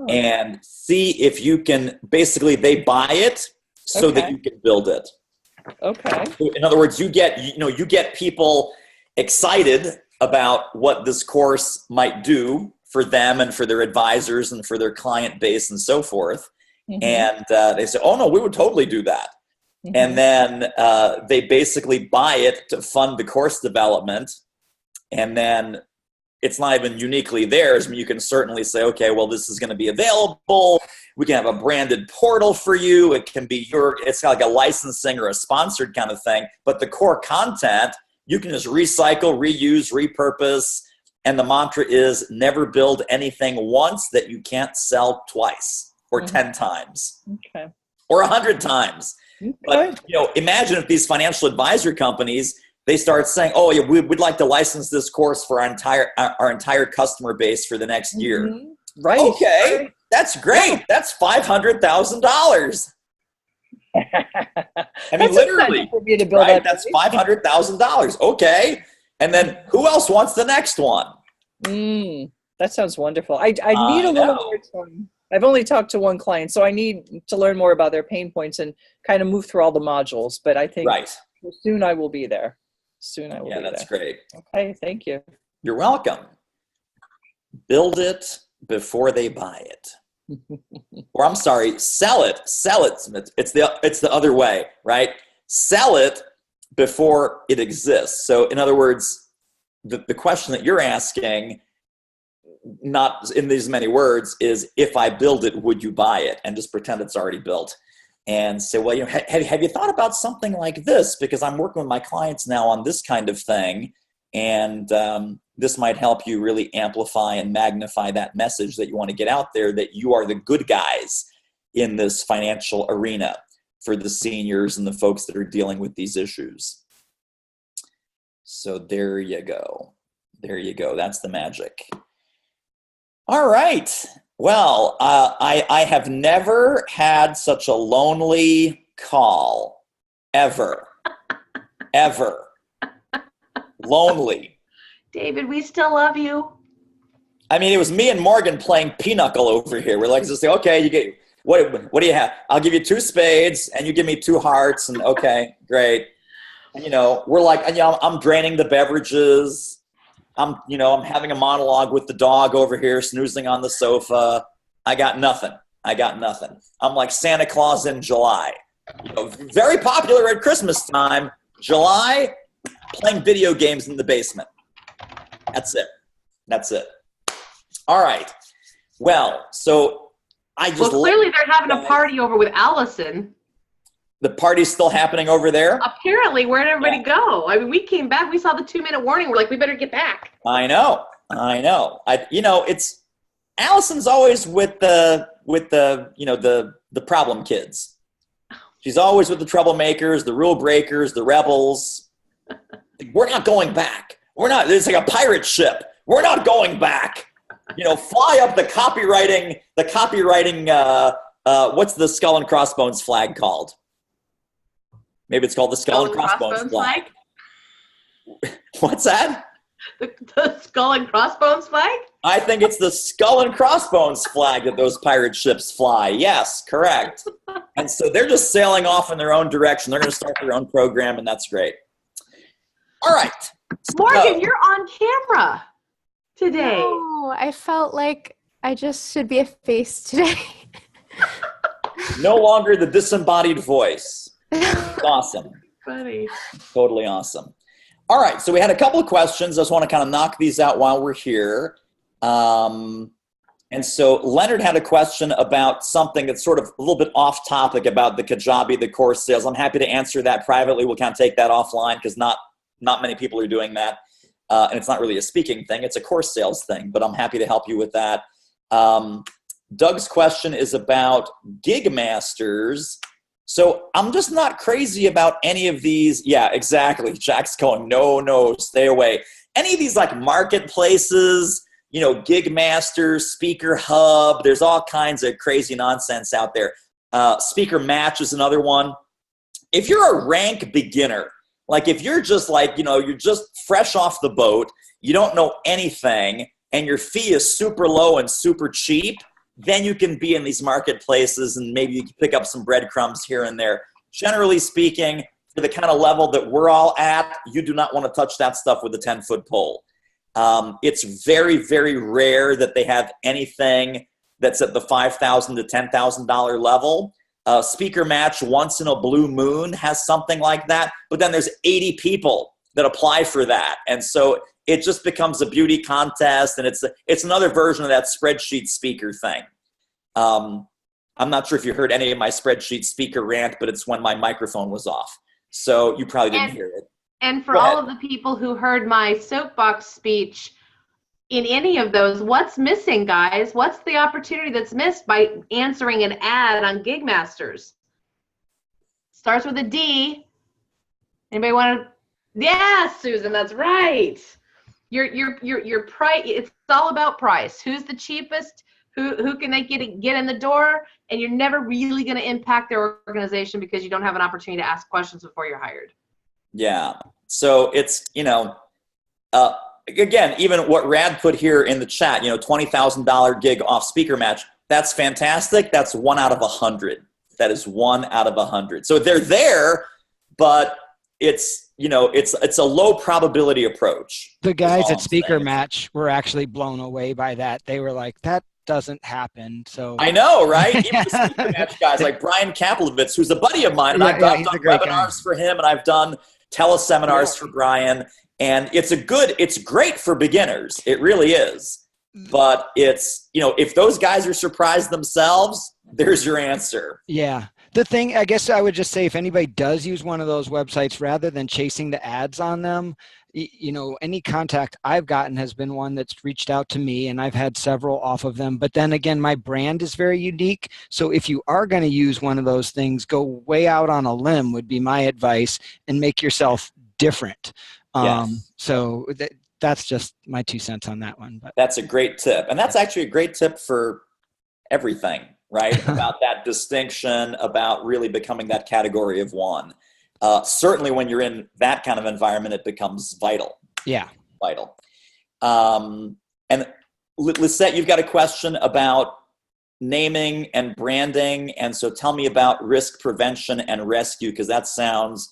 and see if you can. Basically, they buy it so that you can build it. Okay. So in other words, you get people excited about what this course might do for them and for their advisors and for their client base and so forth. And they say, oh no, we would totally do that. And then they basically buy it to fund the course development. And then it's not even uniquely theirs. I mean, you can certainly say, okay, well, this is going to be available. We can have a branded portal for you. It can be it's like a licensing or a sponsored kind of thing. But the core content, you can just recycle, reuse, repurpose. And the mantra is never build anything once that you can't sell twice or 10 times or 100 times. But imagine if these financial advisory companies, they start saying, oh, yeah, we'd like to license this course for our entire customer base for the next year. Right. Okay, that's great. That's $500,000. I mean, literally, for me to build right? That's $500,000. Okay. And then who else wants the next one? That sounds wonderful. I need a little more time. I've only talked to one client, so I need to learn more about their pain points and kind of move through all the modules. But I think soon I will be there. Yeah, that's great. Okay, thank you. You're welcome. Build it before they buy it. Or I'm sorry, sell it. Sell it. It's the other way, right? Sell it before it exists. So in other words, the question that you're asking, not in these many words, is if I build it, would you buy it? And just pretend it's already built. And say, well, have you thought about something like this? Because I'm working with my clients now on this kind of thing. And this might help you really amplify and magnify that message that you want to get out there, that you are the good guys in this financial arena for the seniors and the folks that are dealing with these issues. So there you go. There you go. That's the magic. All right. Well, I have never had such a lonely call, ever. Lonely. David, we still love you. I mean, it was me and Morgan playing pinochle over here. We're like, just say, okay, you get what do you have? I'll give you 2 spades, and you give me 2 hearts, and okay, great. And we're like, I'm draining the beverages. I'm having a monologue with the dog over here, snoozing on the sofa. I got nothing. I'm like Santa Claus in July. Very popular at Christmas time. July, playing video games in the basement. That's it. All right. Well, so Well, clearly they're having a party over with Allison. The party's still happening over there? Apparently. Where'd everybody go? I mean, we came back. We saw the 2-minute warning. We're like, we better get back. I know. It's Allison's always with the problem kids. She's always with the troublemakers, the rule breakers, the rebels. We're not going back. We're not. It's like a pirate ship. We're not going back. Fly up the copywriting. What's the skull and crossbones flag called? Maybe it's called the skull and crossbones flag. What's that? The skull and crossbones flag? I think it's the skull and crossbones flag that those pirate ships fly. Yes, correct. And so they're just sailing off in their own direction. They're going to start their own program, and that's great. All right. Morgan, you're on camera today. No, I felt like I just should be a face today. No longer the disembodied voice. Awesome. Funny. Totally awesome. All right, so we had a couple of questions. I just want to kind of knock these out while we're here. And so Leonard had a question about something that's sort of a little bit off topic about the Kajabi, the course sales. I'm happy to answer that privately. We'll kind of take that offline because not many people are doing that. And it's not really a speaking thing. It's a course sales thing, but I'm happy to help you with that. Doug's question is about gig masters. So I'm just not crazy about any of these. Yeah, exactly. Jack's going, no, stay away. Any of these like marketplaces, Gig Master, Speaker Hub, there's all kinds of crazy nonsense out there. Speaker Match is another one. If you're a rank beginner, like if you're just like, you're just fresh off the boat, you don't know anything, and your fee is super low and super cheap, then you can be in these marketplaces and maybe you can pick up some breadcrumbs here and there. Generally speaking, for the kind of level that we're all at, you do not want to touch that stuff with a 10-foot pole. It's very, very rare that they have anything that's at the $5,000 to $10,000 level. Speaker Match once in a blue moon has something like that, but then there's 80 people that apply for that. And so it just becomes a beauty contest, and it's another version of that spreadsheet speaker thing. I'm not sure if you heard any of my spreadsheet speaker rant, but it's when my microphone was off. So you probably didn't hear it. And for all of the people who heard my soapbox speech in any of those, what's missing, guys? What's the opportunity that's missed by answering an ad on Gig Masters? Starts with a D. Anybody want to? Yes, Susan, that's right. Your price. It's all about price. Who's the cheapest? Who can they get in the door? And you're never really going to impact their organization because you don't have an opportunity to ask questions before you're hired. Yeah. So it's again, even what Rad put here in the chat, $20,000 gig off Speaker Match. That's fantastic. That's 1 out of 100. That is 1 out of 100. So they're there, but it's a low probability approach. The guys at Speaker Match were actually blown away by that. They were like, that doesn't happen. So I know, right? Even the Speaker Match guys like Brian Kaplovitz, who's a buddy of mine, and I've done webinars for him, and I've done teleseminars for Brian, and it's great for beginners. It really is. But it's, if those guys are surprised themselves, there's your answer. Yeah. The thing, I guess I would just say, if anybody does use one of those websites, rather than chasing the ads on them, any contact I've gotten has been one that's reached out to me, and I've had several off of them. But then again, my brand is very unique. So if you are going to use one of those things, go way out on a limb would be my advice, and make yourself different. Yes. So that's just my 2 cents on that one. But that's a great tip. And that's actually a great tip for everything, right? About that distinction, about really becoming that category of one. Certainly when you're in that kind of environment, it becomes vital. Yeah. Vital. And Lisette, you've got a question about naming and branding. And so tell me about risk prevention and rescue, because that sounds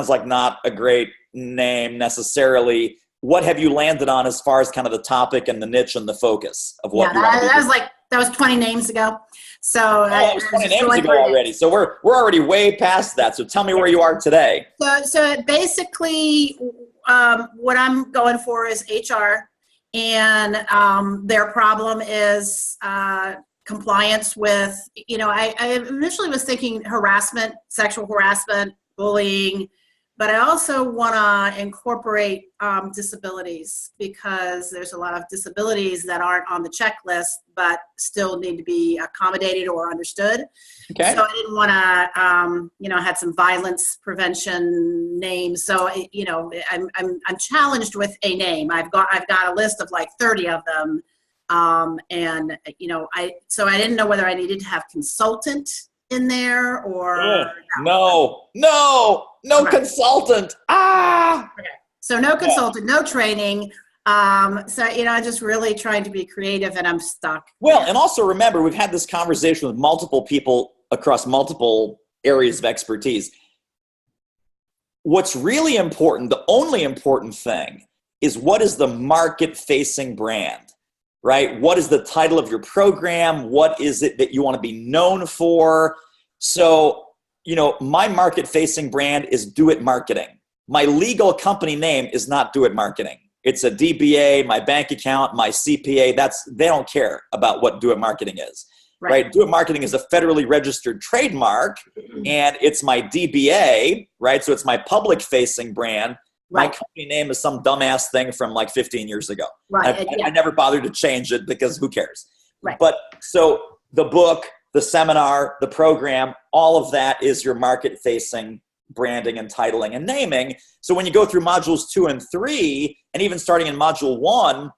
like not a great name necessarily. What have you landed on as far as kind of the topic and the niche and the focus of what you want to do? That was 20 names ago. So that was 20 names ago already. So we're already way past that. So tell me where you are today. So basically, what I'm going for is HR, and their problem is compliance with, I initially was thinking harassment, sexual harassment, bullying, but I also want to incorporate disabilities, because there's a lot of disabilities that aren't on the checklist but still need to be accommodated or understood. Okay. So I didn't want to, had some violence prevention names. So I'm challenged with a name. I've got a list of like 30 of them, and I didn't know whether I needed to have consultant in there or no Right. consultant. Okay. So no consultant, no training. I'm just really trying to be creative, and I'm stuck. Well, and also remember, we've had this conversation with multiple people across multiple areas of expertise. What's really important, the only important thing, is what is the market-facing brand, right? What is the title of your program? What is it that you want to be known for? So, my market-facing brand is Do It Marketing. My legal company name is not Do It Marketing. It's a DBA, my bank account, my CPA. They don't care about what Do It Marketing is, right? Do It Marketing is a federally registered trademark, and it's my DBA, right? So it's my public-facing brand. My company name is some dumbass thing from like 15 years ago. Right. I never bothered to change it because who cares? Right. But so the book, the seminar, the program, all of that is your market-facing branding and titling and naming. So when you go through modules 2 and 3, and even starting in module 1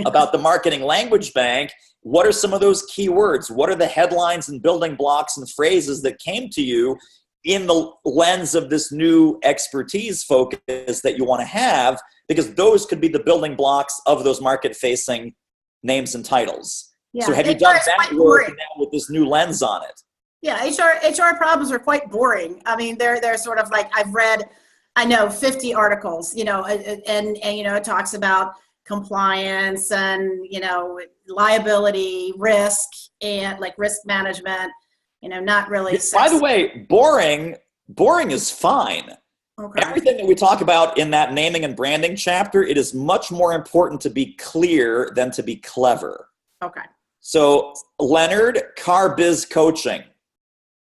about the marketing language bank, what are some of those key words? What are the headlines and building blocks and phrases that came to you in the lens of this new expertise focus that you want to have? Because those could be the building blocks of those market-facing names and titles. Yeah. So have you done that work now with this new lens on it? Yeah, HR problems are quite boring. I mean, they're sort of like, I've read, 50 articles, and it talks about compliance and, liability, risk, and like risk management, not really. By the way, boring is fine. Okay. Everything that we talk about in that naming and branding chapter, it is much more important to be clear than to be clever. Okay. So Leonard, Car Biz Coaching.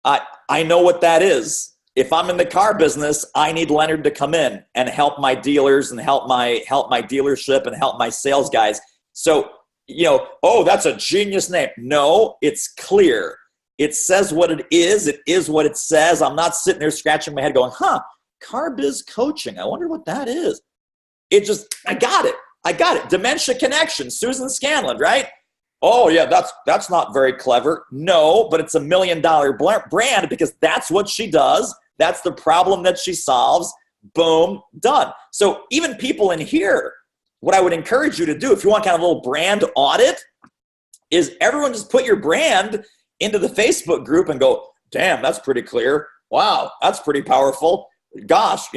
I know what that is. If I'm in the car business, I need Leonard to come in and help my dealers and help my dealership and help my sales guys. So, that's a genius name. No, it's clear. It says what it is. It is what it says. I'm not sitting there scratching my head going, Car Biz Coaching. I wonder what that is. I got it. Dementia Connection, Susan Scanlon, right? Oh yeah, that's not very clever. No, but it's $1 million brand because that's what she does. That's the problem that she solves. Boom, done. So even people in here, what I would encourage you to do if you want kind of a little brand audit is everyone just put your brand into the Facebook group and go, damn, that's pretty clear. Wow, that's pretty powerful. Gosh,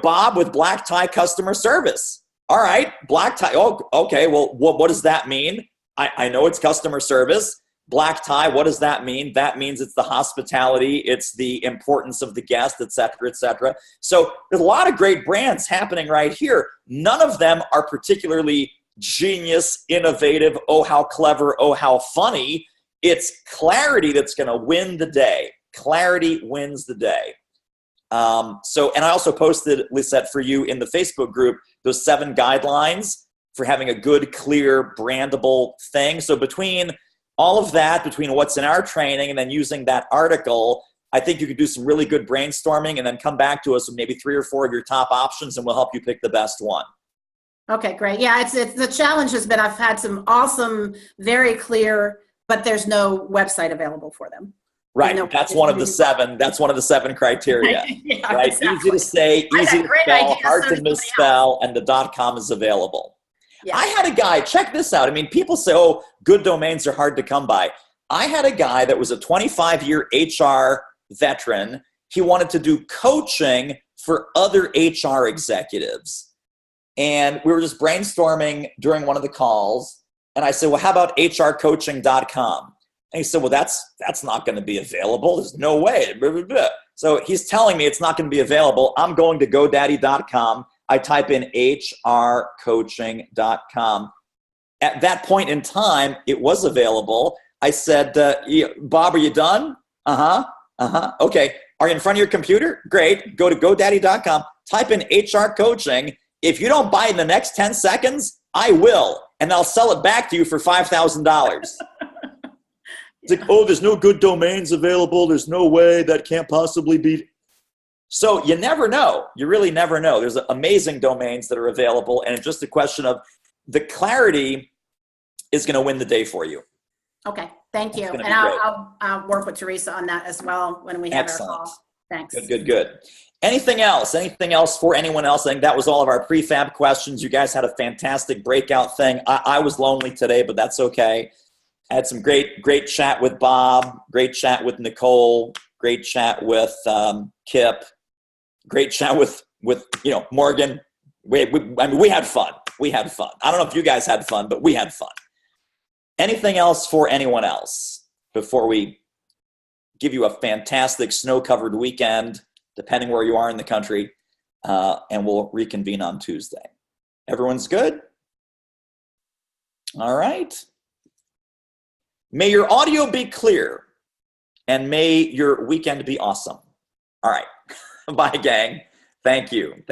Bob with Black Tie Customer Service. All right, black tie. Oh, okay. Well, what does that mean? I know it's customer service. Black tie, what does that mean? That means it's the hospitality, it's the importance of the guest, et cetera, et cetera. So there's a lot of great brands happening right here. None of them are particularly genius, innovative, oh, how clever, oh, how funny. It's clarity that's going to win the day. Clarity wins the day. And I also posted, Lisette, for you in the Facebook group, those 7 guidelines for having a good, clear, brandable thing. So between all of that, between what's in our training and then using that article, I think you could do some really good brainstorming and then come back to us with maybe 3 or 4 of your top options and we'll help you pick the best one. Okay, great. Yeah, it's the challenge has been I've had some awesome, very clear, but there's no website available for them. Right. That's one of the 7. That's one of the 7 criteria. Yeah, right. Exactly. Easy to say, easy to spell, hard to misspell, and the .com is available. Yeah. I had a guy, check this out. People say, oh, good domains are hard to come by. I had a guy that was a 25-year HR veteran. He wanted to do coaching for other HR executives. And we were just brainstorming during one of the calls. And I said, well, how about hrcoaching.com? And he said, well, that's not going to be available. There's no way. So he's telling me it's not going to be available. I'm going to GoDaddy.com. I type in hrcoaching.com. at that point in time, it was available. I said, Bob, are you done? Okay. Are you in front of your computer? Great. Go to GoDaddy.com, type in HR coaching. If you don't buy in the next 10 seconds, I will, and I'll sell it back to you for $5,000. It's like, oh, there's no good domains available. There's no way, that can't possibly be. So you never know. You really never know. There's amazing domains that are available, and it's just a question of the clarity is going to win the day for you. Okay, thank you. And I'll work with Teresa on that as well when we have our call. Thanks. Good. Anything else? Anything else for anyone else? I think that was all of our prefab questions. You guys had a fantastic breakout thing. I was lonely today, but that's okay. I had some great chat with Bob, great chat with Nicole, great chat with Kip, great chat with Morgan. We had fun. We had fun. I don't know if you guys had fun, but we had fun. Anything else for anyone else before we give you a fantastic snow-covered weekend, depending where you are in the country, and we'll reconvene on Tuesday. Everyone's good? All right. May your audio be clear, and may your weekend be awesome. All right. Bye, gang. Thank you.